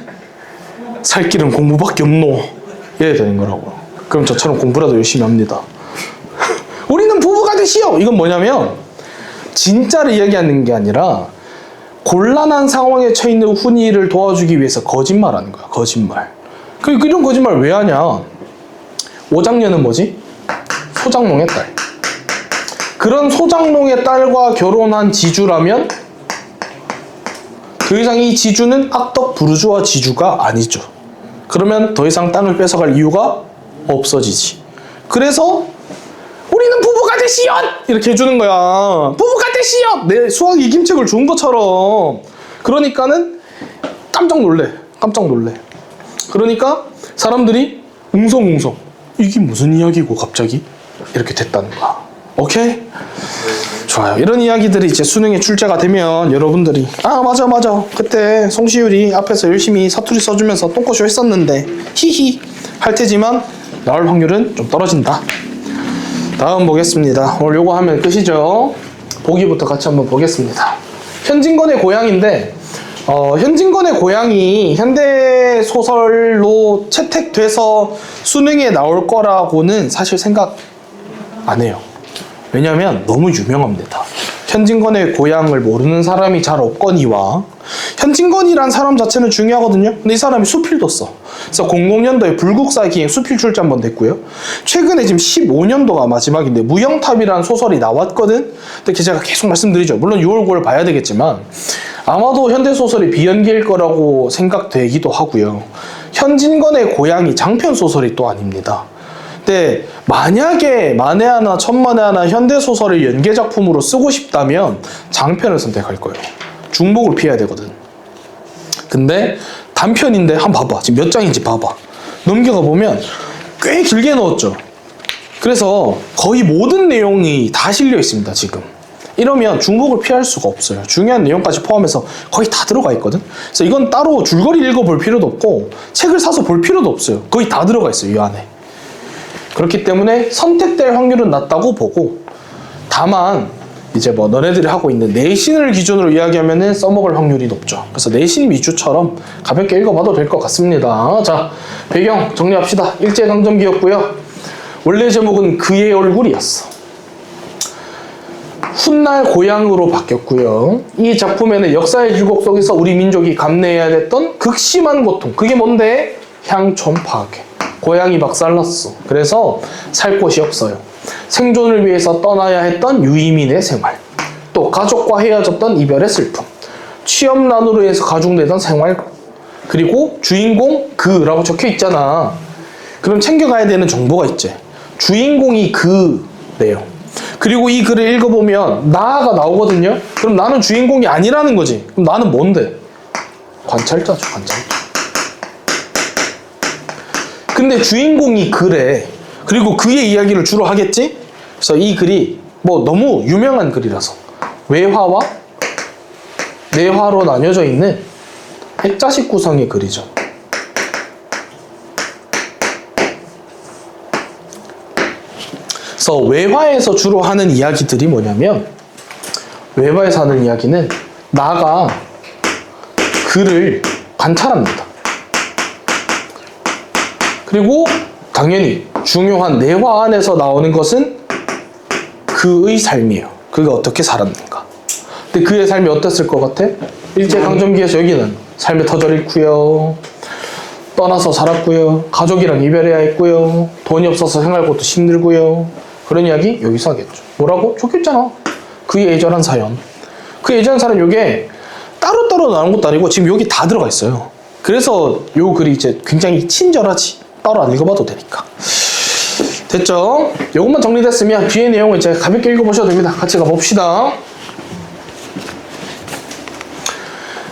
살 길은 공부밖에 없노. 이래야 되는 거라고. 그럼 저처럼 공부라도 열심히 합니다. 우리는 부부가 되시오. 이건 뭐냐면 진짜를 이야기하는 게 아니라 곤란한 상황에 처해 있는 훈이를 도와주기 위해서 거짓말하는 거야. 거짓말. 이런 거짓말 왜 하냐? 오장녀는 뭐지? 소장농의 딸. 그런 소장농의 딸과 결혼한 지주라면 더 이상 이 지주는 악덕 부르주아 지주가 아니죠. 그러면 더 이상 땅을 뺏어갈 이유가 없어지지. 그래서 우리는 부부가 되시오! 이렇게 해주는 거야. 부부가 되시오! 내 수학 익힘책을 준 것처럼. 그러니까는 깜짝 놀래. 깜짝 놀래. 그러니까 사람들이 웅성웅성 이게 무슨 이야기고 갑자기 이렇게 됐다는 거야. 오케이? 좋아요. 이런 이야기들이 이제 수능에 출제가 되면 여러분들이 아 맞아 그때 송시율이 앞에서 열심히 사투리 써주면서 똥꼬쇼 했었는데 히히 할 테지만 나올 확률은 좀 떨어진다. 다음 보겠습니다. 오늘 요거 하면 끝이죠. 보기부터 같이 한번 보겠습니다. 현진건의 고향인데 현진건의 고향이 현대소설로 채택돼서 수능에 나올 거라고는 사실 생각 안 해요. 왜냐면 너무 유명합니다. 현진건의 고향을 모르는 사람이 잘 없거니와 현진건이란 사람 자체는 중요하거든요. 근데 이 사람이 수필도 써. 그래서 00년도에 불국사 기행 수필 출제 한번 됐고요. 최근에 지금 15년도가 마지막인데 무영탑이라는 소설이 나왔거든. 근데 제가 계속 말씀드리죠. 물론 6월 9월 봐야 되겠지만 아마도 현대소설이 비연기일 거라고 생각되기도 하고요. 현진건의 고향이 장편 소설이 또 아닙니다. 근데 만약에 만에 하나 천만에 하나 현대소설을 연계작품으로 쓰고 싶다면 장편을 선택할 거예요. 중복을 피해야 되거든. 근데 단편인데 한번 봐봐. 지금 몇 장인지 봐봐. 넘겨가 보면 꽤 길게 넣었죠. 그래서 거의 모든 내용이 다 실려 있습니다. 지금. 이러면 중복을 피할 수가 없어요. 중요한 내용까지 포함해서 거의 다 들어가 있거든. 그래서 이건 따로 줄거리 읽어볼 필요도 없고 책을 사서 볼 필요도 없어요. 거의 다 들어가 있어요. 이 안에. 그렇기 때문에 선택될 확률은 낮다고 보고 다만 이제 뭐 너네들이 하고 있는 내신을 기준으로 이야기하면은 써먹을 확률이 높죠. 그래서 내신 위주처럼 가볍게 읽어봐도 될 것 같습니다. 자, 배경 정리합시다. 일제강점기였고요. 원래 제목은 그의 얼굴이었어. 훗날 고향으로 바뀌었고요. 이 작품에는 역사의 굴곡 속에서 우리 민족이 감내해야 됐던 극심한 고통. 그게 뭔데? 향촌 파괴. 고향이 박살났어. 그래서 살 곳이 없어요. 생존을 위해서 떠나야 했던 유이민의 생활. 또 가족과 헤어졌던 이별의 슬픔. 취업난으로 해서 가중되던 생활. 그리고 주인공 그라고 적혀 있잖아. 그럼 챙겨가야 되는 정보가 있지. 주인공이 그래요. 그리고 이 글을 읽어보면 나가 나오거든요. 그럼 나는 주인공이 아니라는 거지. 그럼 나는 뭔데? 관찰자죠, 관찰자. 근데 주인공이 그래. 그리고 그의 이야기를 주로 하겠지? 그래서 이 글이 뭐 너무 유명한 글이라서 외화와 내화로 나뉘어져 있는 액자식 구성의 글이죠. 그래서 외화에서 주로 하는 이야기들이 뭐냐면, 외화에서 하는 이야기는 나가 글을 관찰합니다. 그리고 당연히 중요한 내화 안에서 나오는 것은 그의 삶이에요. 그가 어떻게 살았는가. 근데 그의 삶이 어땠을 것 같아? 일제강점기에서 여기는 삶의 터전을 잃고요, 떠나서 살았고요, 가족이랑 이별해야 했고요, 돈이 없어서 생활 것도 힘들고요. 그런 이야기 여기서 하겠죠. 뭐라고? 좋겠잖아. 그의 애절한 사연. 그 애절한 사연, 요게 따로따로 나온 것도 아니고 지금 여기 다 들어가 있어요. 그래서 요 글이 이제 굉장히 친절하지. 따로 안 읽어봐도 되니까. 됐죠? 요것만 정리됐으면 뒤에 내용을 이제 가볍게 읽어보셔도 됩니다. 같이 가봅시다.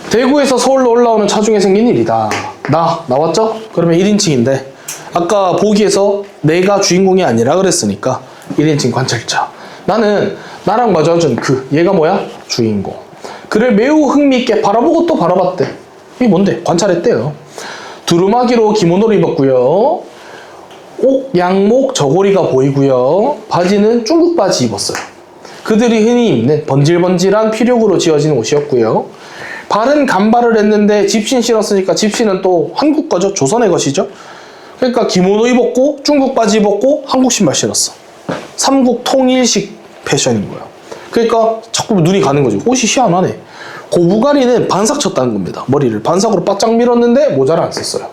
대구에서 서울로 올라오는 차 중에 생긴 일이다. 나왔죠? 그러면 1인칭인데 아까 보기에서 내가 주인공이 아니라 그랬으니까 1인칭 관찰자. 나랑 마주한 얘가 뭐야? 주인공. 그를 매우 흥미있게 바라보고 또 바라봤대. 이게 뭔데? 관찰했대요. 두루마기로 기모노를 입었고요, 옥, 양목, 저고리가 보이고요, 바지는 중국 바지 입었어요. 그들이 흔히 입는 번질번질한 피력으로 지어진 옷이었고요. 발은 간발을 했는데 집신 신었으니까 집신은 또 한국 거죠. 조선의 것이죠. 그러니까 기모노 입었고 중국 바지 입었고 한국 신발 신었어. 삼국 통일식 패션인 거야. 그러니까 자꾸 눈이 가는 거죠. 옷이 희한하네. 고부가리는 반삭 쳤다는 겁니다. 머리를 반삭으로 바짝 밀었는데 모자를 안 썼어요.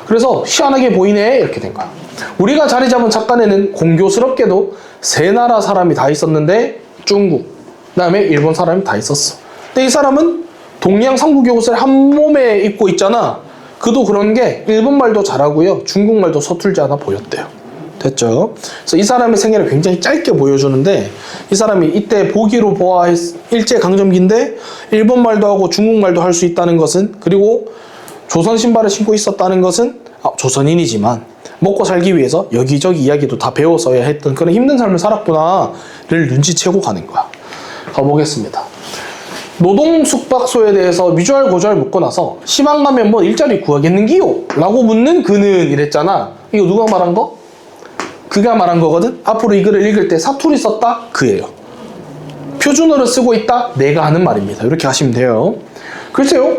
그래서 희한하게 보이네 이렇게 된 거야. 우리가 자리 잡은 착간에는 공교스럽게도 세 나라 사람이 다 있었는데 중국, 그 다음에 일본 사람이 다 있었어. 근데 이 사람은 동양 삼국의 옷을 한 몸에 입고 있잖아. 그도 그런 게 일본말도 잘하고요, 중국말도 서툴지 않아 보였대요. 됐죠? 그래서 이 사람의 생애를 굉장히 짧게 보여주는데, 이 사람이 이때 보기로 보아 일제강점기인데 일본말도 하고 중국말도 할 수 있다는 것은, 그리고 조선 신발을 신고 있었다는 것은, 조선인이지만 먹고 살기 위해서 여기저기 이야기도 다 배워서야 했던 그런 힘든 삶을 살았구나를 눈치채고 가는 거야. 가보겠습니다. 노동 숙박소에 대해서 미주알 고주알 묻고 나서 시방 가면 뭐 일자리 구하겠는기요? 라고 묻는 그는 이랬잖아. 이거 누가 말한 거? 그가 말한 거거든. 앞으로 이 글을 읽을 때 사투리 썼다? 그예요. 표준어를 쓰고 있다? 내가 하는 말입니다. 이렇게 하시면 돼요. 글쎄요,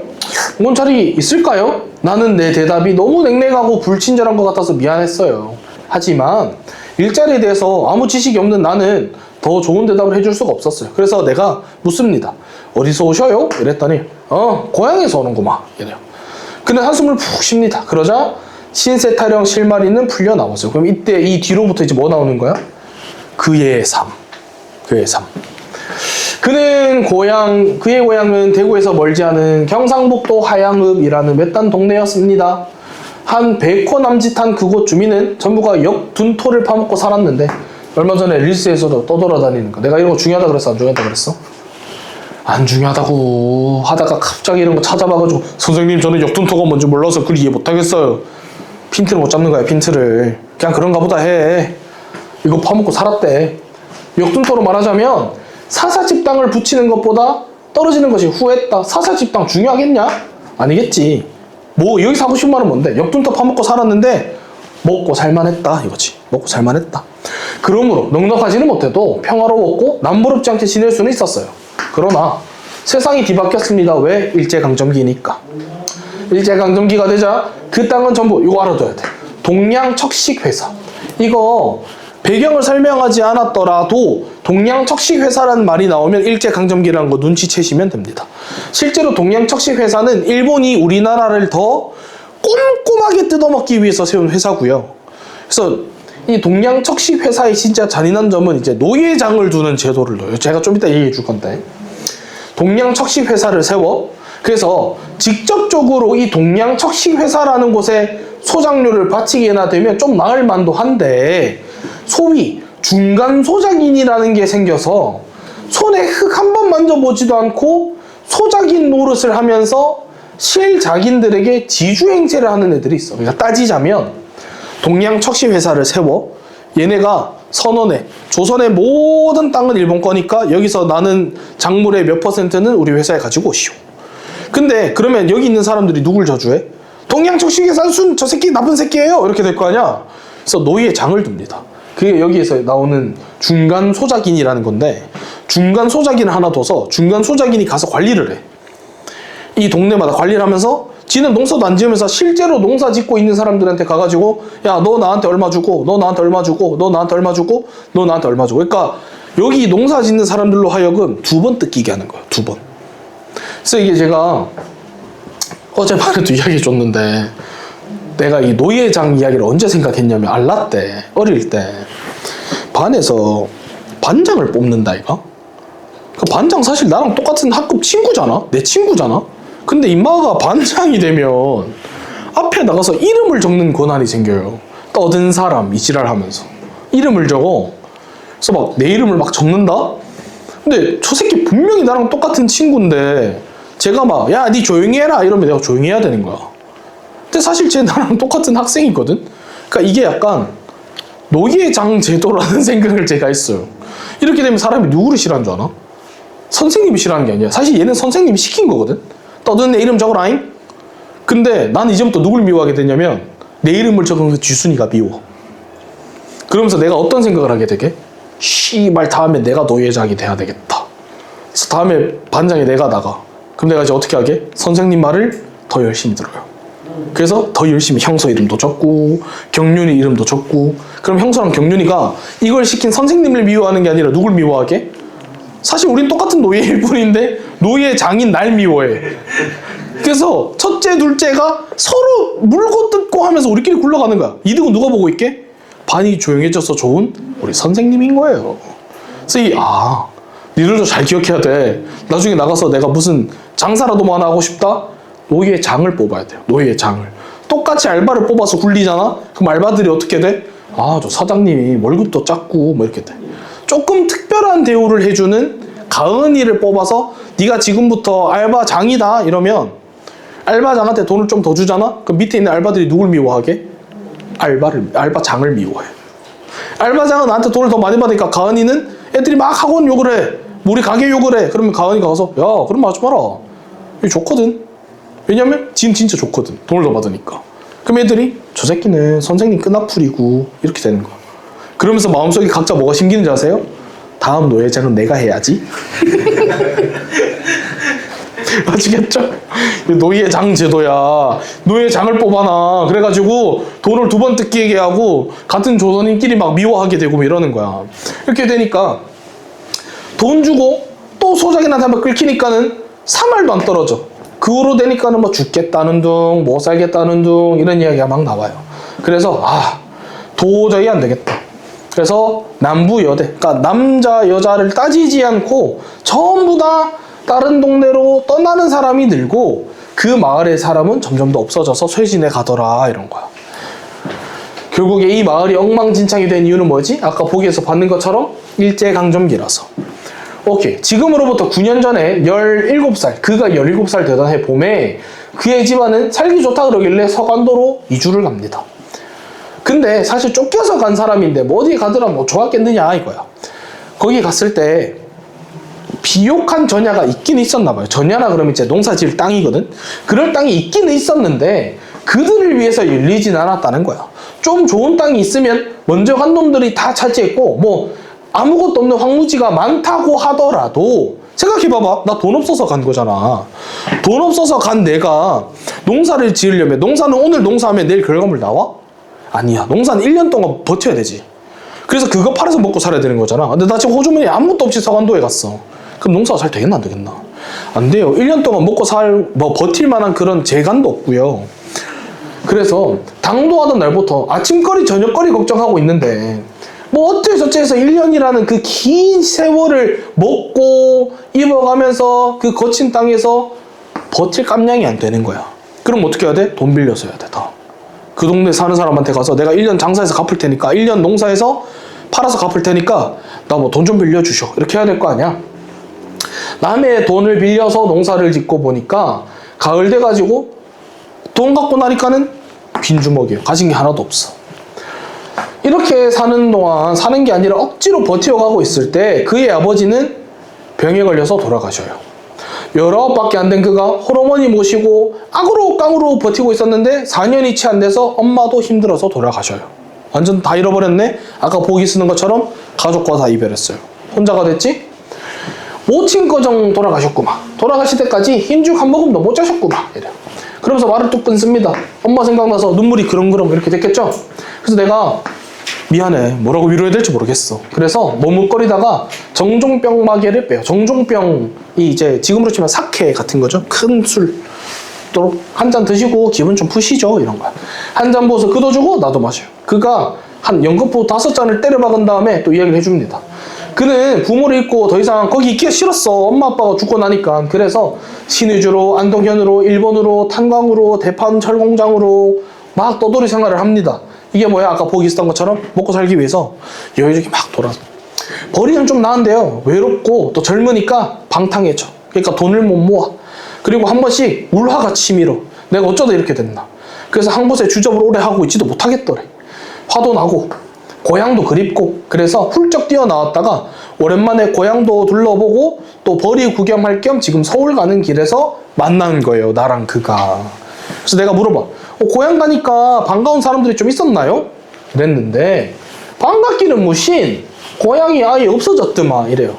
뭔 자리 있을까요? 나는 내 대답이 너무 냉랭하고 불친절한 것 같아서 미안했어요. 하지만 일자리에 대해서 아무 지식이 없는 나는 더 좋은 대답을 해줄 수가 없었어요. 그래서 내가 묻습니다. 어디서 오셔요? 이랬더니 고향에서 오는구만 이래요. 그는 한숨을 푹 쉽니다. 그러자 신세 타령 실마리는 풀려 나왔어요. 그럼 이때 이 뒤로부터 이제 뭐 나오는 거야? 그의 삶. 그의 삶. 그의 고향은 대구에서 멀지 않은 경상북도 하양읍이라는 외딴 동네였습니다. 한 100호 남짓한 그곳 주민은 전부가 역둔토를 파먹고 살았는데, 얼마 전에 릴스에서도 떠돌아다니는 거. 내가 이런 거 중요하다 그랬어? 안 중요하다 그랬어? 안 중요하다고 하다가 갑자기 이런 거 찾아봐가지고, 선생님 저는 역둔토가 뭔지 몰라서 그걸 이해 못하겠어요. 핀트를 못 잡는 거야, 핀트를. 그냥 그런가 보다 해. 이거 파먹고 살았대. 역둔토로 말하자면 사사집당을 붙이는 것보다 떨어지는 것이 후했다. 사사집당 중요하겠냐? 아니겠지. 뭐 여기서 하고 싶은 말은 뭔데? 역둔토 파먹고 살았는데 먹고 살만했다 이거지. 먹고 살만했다. 그러므로 넉넉하지는 못해도 평화로웠고 남부럽지 않게 지낼 수는 있었어요. 그러나 세상이 뒤바뀌었습니다. 왜? 일제강점기니까. 일제강점기가 되자 그 땅은 전부 이거 알아둬야 돼. 동양척식회사. 이거 배경을 설명하지 않았더라도 동양척식회사라는 말이 나오면 일제강점기라는 거 눈치채시면 됩니다. 실제로 동양척식회사는 일본이 우리나라를 더 꼼꼼하게 뜯어먹기 위해서 세운 회사고요. 그래서 이 동양척식회사의 진짜 잔인한 점은 이제 노예장을 두는 제도를 넣어요. 제가 좀 이따 얘기해 줄 건데. 동양척식회사를 세워, 그래서 직접적으로 이 동양척식회사라는 곳에 소장료를 바치게나 되면 좀 나을 만도 한데, 소위 중간 소작인이라는 게 생겨서 손에 흙 한 번 만져보지도 않고 소작인 노릇을 하면서 실작인들에게 지주행세를 하는 애들이 있어. 그러니까 따지자면 동양척식회사를 세워 얘네가 선언해. 조선의 모든 땅은 일본 거니까 여기서 나는 작물의 몇 %는 우리 회사에 가지고 오시오. 근데 그러면 여기 있는 사람들이 누굴 저주해? 동양척식의 산순 저 새끼 나쁜 새끼예요. 이렇게 될 거 아니야. 그래서 노예 장을 둡니다. 그게 여기에서 나오는 중간 소작인이라는 건데, 중간 소작인을 하나 둬서 중간 소작인이 가서 관리를 해. 이 동네마다 관리를 하면서 지는 농사도 안 지으면서 실제로 농사 짓고 있는 사람들한테 가가지고 야, 너 나한테 얼마 주고, 너 나한테 얼마 주고, 너 나한테 얼마 주고, 너 나한테 얼마 주고. 그러니까 여기 농사 짓는 사람들로 하여금 2번 뜯기게 하는 거야. 2번. 그래서 이게 제가 어젯밤에도 이야기해 줬는데, 내가 이 노예장 이야기를 언제 생각했냐면 알라 때, 어릴 때 반에서 반장을 뽑는다 이가. 그 반장 사실 나랑 똑같은 학급 친구잖아. 내 친구잖아. 근데 임마가 반장이 되면 앞에 나가서 이름을 적는 권한이 생겨요. 떠든 사람 이 지랄하면서 이름을 적어. 그래서 막 내 이름을 막 적는다. 근데 저 새끼 분명히 나랑 똑같은 친구인데 제가 막 야, 니 조용히 해라 이러면 내가 조용히 해야 되는 거야. 근데 사실 쟤 나랑 똑같은 학생이거든. 그러니까 이게 약간 노예장 제도라는 생각을 제가 했어요. 이렇게 되면 사람이 누구를 싫어하는 줄 아나? 선생님이 싫어하는 게 아니야. 사실 얘는 선생님이 시킨 거거든. 떠든 내 이름 적어라잉. 근데 난 이제부터 누굴 미워하게 되냐면 내 이름을 적은 그 쥐순이가 미워. 그러면서 내가 어떤 생각을 하게 되게? 씨발 다음에 내가 노예장이 돼야 되겠다. 그래서 다음에 반장에 내가 나가. 그럼 내가 이제 어떻게 하게? 선생님 말을 더 열심히 들어요. 그래서 더 열심히 형서 이름도 적고 경륜이 이름도 적고. 그럼 형서랑 경륜이가 이걸 시킨 선생님을 미워하는 게 아니라 누굴 미워하게? 사실 우린 똑같은 노예일 뿐인데 노예장인 날 미워해. 그래서 첫째 둘째가 서로 물고 뜯고 하면서 우리끼리 굴러가는 거야. 이득은 누가 보고 있게? 반이 조용해져서 좋은 우리 선생님인 거예요. 그래서 니들도 잘 기억해야 돼. 나중에 나가서 내가 무슨 장사라도 뭐 하나 하고 싶다? 노예장을 뽑아야 돼요. 노예장을. 똑같이 알바를 뽑아서 굴리잖아? 그럼 알바들이 어떻게 돼? 저 사장님이 월급도 작고 뭐 이렇게 돼. 조금 특별한 대우를 해주는 가은이를 뽑아서 네가 지금부터 알바장이다 이러면 알바장한테 돈을 좀 더 주잖아? 그럼 밑에 있는 알바들이 누굴 미워하게? 알바장을 미워해. 알바장은 나한테 돈을 더 많이 받으니까 가은이는 애들이 막 학원 욕을 해. 우리 가게 욕을 해. 그러면 가은이가 가서 야, 그런 말 하지 마라. 이거 좋거든. 왜냐면 지금 진짜 좋거든. 돈을 더 받으니까. 그럼 애들이 저 새끼는 선생님 끈앞풀이고 이렇게 되는 거야. 그러면서 마음속에 각자 뭐가 심기는지 아세요? 다음 노예장은 내가 해야지. 아시겠죠? 노예장 제도야. 노예장을 뽑아놔. 그래가지고 돈을 2번 뜯기게 하고 같은 조선인끼리 막 미워하게 되고 뭐 이러는 거야. 이렇게 되니까 돈 주고 또 소작이한테 한번 끌키니까는 3알도 안 떨어져. 그 후로 되니까는 뭐 죽겠다는 둥, 못 살겠다는 둥 이런 이야기가 막 나와요. 그래서 도저히 안 되겠다. 그래서 남부여대, 그러니까 남자 여자를 따지지 않고 전부 다 다른 동네로 떠나는 사람이 늘고 그 마을의 사람은 점점 더 없어져서 쇠진해 가더라 이런 거야. 결국에 이 마을이 엉망진창이 된 이유는 뭐지? 아까 보기에서 봤는 것처럼 일제강점기라서. 오케이. 지금으로부터 9년 전에 17살, 그가 17살 되던 해 봄에 그의 집안은 살기 좋다 그러길래 서간도로 이주를 갑니다. 근데 사실 쫓겨서 간 사람인데 뭐 어디 가더라 뭐 좋았겠느냐 이거야. 거기 갔을 때 비옥한 전야가 있긴 있었나 봐요. 전야라 그러면 이제 농사 지을 땅이거든. 그럴 땅이 있기는 있었는데 그들을 위해서 열리진 않았다는 거야. 좀 좋은 땅이 있으면 먼저 간 놈들이 다 차지했고 뭐 아무것도 없는 황무지가 많다고 하더라도 생각해봐봐. 나 돈 없어서 간 거잖아. 돈 없어서 간 내가 농사를 지으려면 농사는 오늘 농사하면 내일 결과물 나와? 아니야. 농사는 1년 동안 버텨야 되지. 그래서 그거 팔아서 먹고 살아야 되는 거잖아. 근데 나 지금 호주머니에 아무것도 없이 서간도에 갔어. 그럼 농사가 잘 되겠나 안 되겠나? 안 돼요. 1년 동안 먹고 버틸 만한 그런 재간도 없고요. 그래서 당도하던 날부터 아침거리 저녁거리 걱정하고 있는데 뭐 어째저째 해서 1년이라는 그 긴 세월을 먹고 입어가면서 그 거친 땅에서 버틸 깜냥이 안 되는 거야. 그럼 어떻게 해야 돼? 돈 빌려서 해야 돼. 다. 그 동네 사는 사람한테 가서 내가 1년 장사해서 갚을 테니까 1년 농사해서 팔아서 갚을 테니까 나 뭐 돈 좀 빌려주셔. 이렇게 해야 될 거 아니야. 남의 돈을 빌려서 농사를 짓고 보니까 가을 돼가지고 돈 갖고 나니까는 빈주먹이에요. 가진 게 하나도 없어. 이렇게 사는 동안 사는 게 아니라 억지로 버텨가고 있을 때 그의 아버지는 병에 걸려서 돌아가셔요. 19밖에 안 된 그가 홀어머니 모시고 악으로 깡으로 버티고 있었는데 4년이 채 안 돼서 엄마도 힘들어서 돌아가셔요. 완전 다 잃어버렸네. 아까 보기 쓰는 것처럼 가족과 다 이별했어요. 혼자가 됐지? 모친꺼정 돌아가셨구만. 돌아가실 때까지 흰죽 한 모금도 못 자셨구만. 이래. 그러면서 말을 뚝 끊습니다. 엄마 생각나서 눈물이 그렁그렁 이렇게 됐겠죠? 그래서 내가 미안해. 뭐라고 위로해야 될지 모르겠어. 그래서 머뭇거리다가 정종병 마개를 빼요. 정종병이 이제 지금으로 치면 사케 같은 거죠. 큰 술. 또 한 잔 드시고 기분 좀 푸시죠. 이런 거야. 한 잔 부어서 끄어주고 나도 마셔요. 그가 한 연거푸 5잔을 때려박은 다음에 또 이야기를 해줍니다. 그는 부모를 잊고 더 이상 거기 있기가 싫었어. 엄마 아빠가 죽고 나니까. 그래서 신의주로, 안동현으로, 일본으로, 탄광으로, 대판 철공장으로 막 떠돌이 생활을 합니다. 이게 뭐야? 아까 보기 있었던 것처럼 먹고 살기 위해서 여기저기 막 돌아서. 벌이는 좀 나은데요. 외롭고 또 젊으니까 방탕해져. 그러니까 돈을 못 모아. 그리고 한 번씩 울화가 치밀어. 내가 어쩌다 이렇게 됐나. 그래서 한 곳에 주접을 오래 하고 있지도 못하겠더래. 화도 나고 고향도 그립고 그래서 훌쩍 뛰어나왔다가 오랜만에 고향도 둘러보고 또 벌이 구경할 겸 지금 서울 가는 길에서 만난 거예요. 나랑 그가. 그래서 내가 물어봐. 고향 가니까 반가운 사람들이 좀 있었나요? 그랬는데 반갑기는 무신 고향이 아예 없어졌더만 이래요.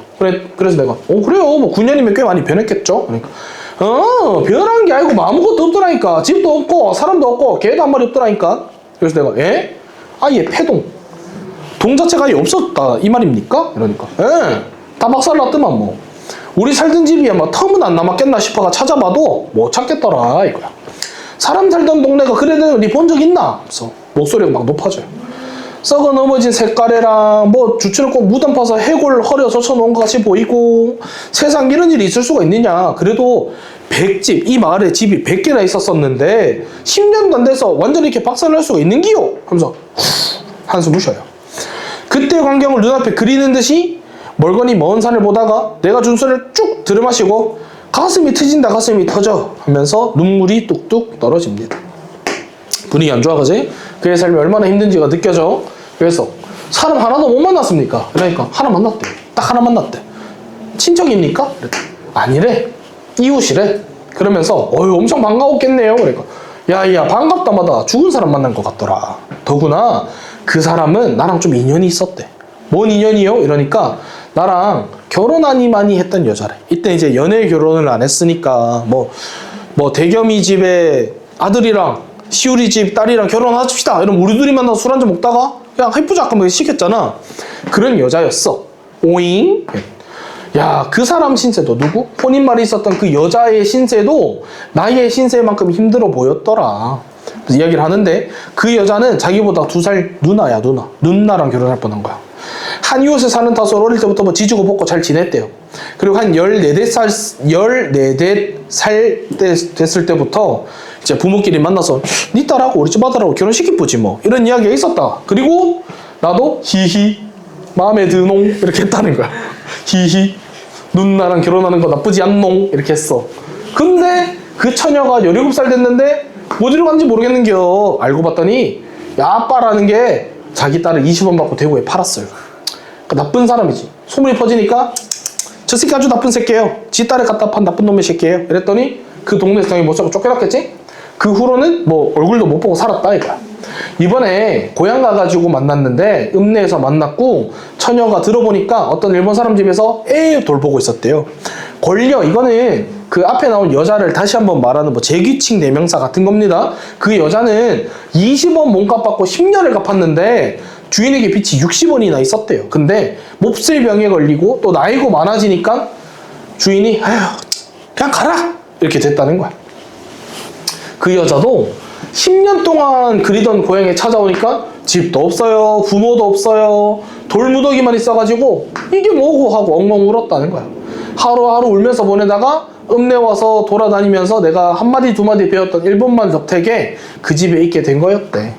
그래서 내가 그래요. 뭐 9년이면 꽤 많이 변했겠죠? 그러니까 변한 게 아니고 아무것도 없더라니까. 집도 없고 사람도 없고 개도 한 마리 없더라니까. 그래서 내가 아예 폐동. 동 자체가 아예 없었다 이 말입니까? 이러니까 다 박살났더만 뭐. 우리 살던 집이 아마 텀은 안 남았겠나 싶어가 찾아봐도 못 찾겠더라 이거야. 사람 살던 동네가 그래도 니 본 적 있나? 그래서 목소리가 막 높아져요. 썩어 넘어진 색깔이랑 뭐 주추를 꼭 무덤 파서 해골 허려 젖혀놓은 것 같이 보이고 세상 이런 일이 있을 수가 있느냐. 그래도 100집 이 마을에 집이 100개나 있었었는데 10년도 안 돼서 완전히 이렇게 박살날 수가 있는기요? 하면서 한숨을 쉬어요. 그때 광경을 눈앞에 그리는 듯이 멀거니 먼 산을 보다가 내가 준 손을 쭉 들이마시고 가슴이 터진다 가슴이 터져 하면서 눈물이 뚝뚝 떨어집니다. 분위기 안 좋아 그지? 그의 삶이 얼마나 힘든지가 느껴져. 그래서 사람 하나도 못 만났습니까? 그러니까 하나 만났대. 딱 하나 만났대. 친척입니까? 그랬더니 아니래. 이웃이래. 그러면서 엄청 반가웠겠네요. 그러니까 야야 반갑다마다 죽은 사람 만난 것 같더라. 더구나 그 사람은 나랑 좀 인연이 있었대. 뭔 인연이요? 이러니까 나랑 결혼 아니마니 했던 여자래. 이때 이제 연애 결혼을 안 했으니까 뭐 대겸이 집에 아들이랑 시우리 집 딸이랑 결혼합시다. 이러면 우리 둘이 만나서 술 한잔 먹다가 그냥 해보자 하면 시켰잖아. 그런 여자였어. 오잉? 야, 그 사람 신세도 누구? 혼인말이 있었던 그 여자의 신세도 나의 신세만큼 힘들어 보였더라. 그래서 이야기를 하는데 그 여자는 자기보다 2살 누나야. 누나랑 결혼할 뻔한 거야. 한 이웃에 사는 탓으로 어릴 때부터 뭐 지지고 볶고 잘 지냈대요. 그리고 한 14살 됐을 때부터 이제 부모끼리 만나서 니 딸하고 우리 집 아들하고 결혼시키쁘지 뭐 이런 이야기가 있었다. 그리고 나도 히히 마음에 드농 이렇게 했다는 거야. 히히 누나랑 결혼하는 거 나쁘지 않농 이렇게 했어. 근데 그 처녀가 17살 됐는데 어디로 간지 모르겠는겨. 알고 봤더니 야빠라는 게 자기 딸을 20원 받고 대구에 팔았어요. 그러니까 나쁜 사람이지. 소문이 퍼지니까 저 새끼 아주 나쁜 새끼예요. 지 딸을 갖다 판 나쁜 놈의 새끼예요. 이랬더니 그 동네에서 당연히 못 살고 쫓겨났겠지? 그 후로는 뭐 얼굴도 못 보고 살았다 이거야. 이번에 고향 가가지고 만났는데 읍내에서 만났고 처녀가 들어보니까 어떤 일본 사람 집에서 애 돌보고 있었대요. 권려 이거는 그 앞에 나온 여자를 다시 한번 말하는 뭐 재규칙 내명사 같은 겁니다. 그 여자는 20원 몸값 받고 10년을 갚았는데 주인에게 빚이 60원이나 있었대요. 근데 몹쓸 병에 걸리고 또 나이고 많아지니까 주인이 아휴 그냥 가라 이렇게 됐다는 거야. 그 여자도 10년 동안 그리던 고향에 찾아오니까 집도 없어요. 부모도 없어요. 돌무더기만 있어가지고 이게 뭐고 하고 엉엉 울었다는 거야. 하루하루 울면서 보내다가 읍내 와서 돌아다니면서 내가 한마디 두마디 배웠던 일본말 덕택에 그 집에 있게 된 거였대.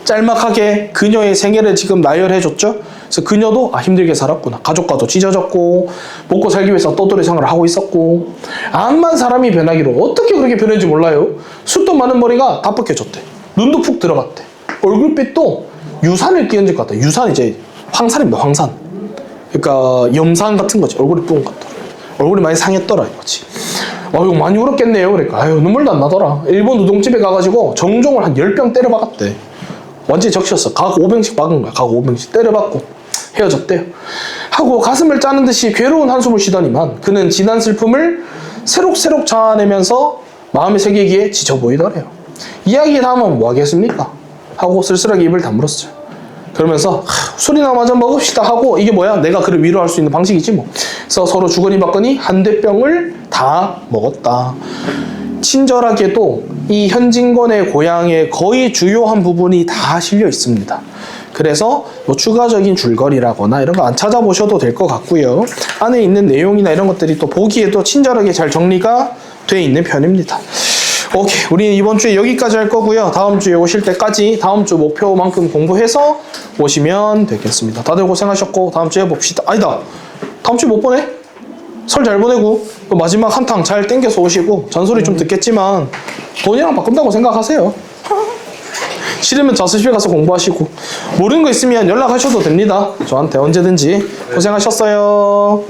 짤막하게 그녀의 생애를 지금 나열해줬죠. 그래서 그녀도 힘들게 살았구나. 가족과도 찢어졌고 먹고 살기 위해서 떠돌이 생활을 하고 있었고 암만 사람이 변하기로 어떻게 그렇게 변했는지 몰라요. 숱도 많은 머리가 다 벗겨졌대. 눈도 푹 들어갔대. 얼굴빛도 유산을 끼얹을 것 같아. 유산 이제 황산입니다. 황산. 그러니까 염산 같은 거지. 얼굴이 뿌은 것 같더라. 얼굴이 많이 상했더라 이거지. 이거 많이 울었겠네요. 그러니까 아유 눈물도 안 나더라. 일본 우동집에 가가지고 정종을 한 10병 때려박았대. 완전히 적셨어. 각 5병씩 박은 거야. 각 5병씩 때려박고 헤어졌대요. 하고 가슴을 짜는 듯이 괴로운 한숨을 쉬더니만 그는 지난 슬픔을 새록새록 자아내면서 마음의 세계기에 지쳐 보이더래요. 이야기 다음은 뭐 하겠습니까? 하고 쓸쓸하게 입을 다물었어요. 그러면서 술이나 마저 먹읍시다 하고 이게 뭐야? 내가 그를 위로할 수 있는 방식이지 뭐. 그래서 서로 주거니 받거니 한 대병을 다 먹었다. 친절하게도 이 현진건의 고향의 거의 주요한 부분이 다 실려 있습니다. 그래서 뭐 추가적인 줄거리라거나 이런 거 안 찾아보셔도 될 것 같고요. 안에 있는 내용이나 이런 것들이 또 보기에도 친절하게 잘 정리가 돼 있는 편입니다. 오케이, 우리는 이번 주에 여기까지 할 거고요. 다음 주에 오실 때까지 다음 주 목표만큼 공부해서 오시면 되겠습니다. 다들 고생하셨고 다음 주에 봅시다. 아니다, 다음 주에 못 보내? 설 잘 보내고 마지막 한탕 잘 땡겨서 오시고 잔소리 좀 듣겠지만 돈이랑 바꾼다고 생각하세요. 싫으면 자습실 가서 공부하시고 모르는 거 있으면 연락하셔도 됩니다. 저한테 언제든지. 고생하셨어요.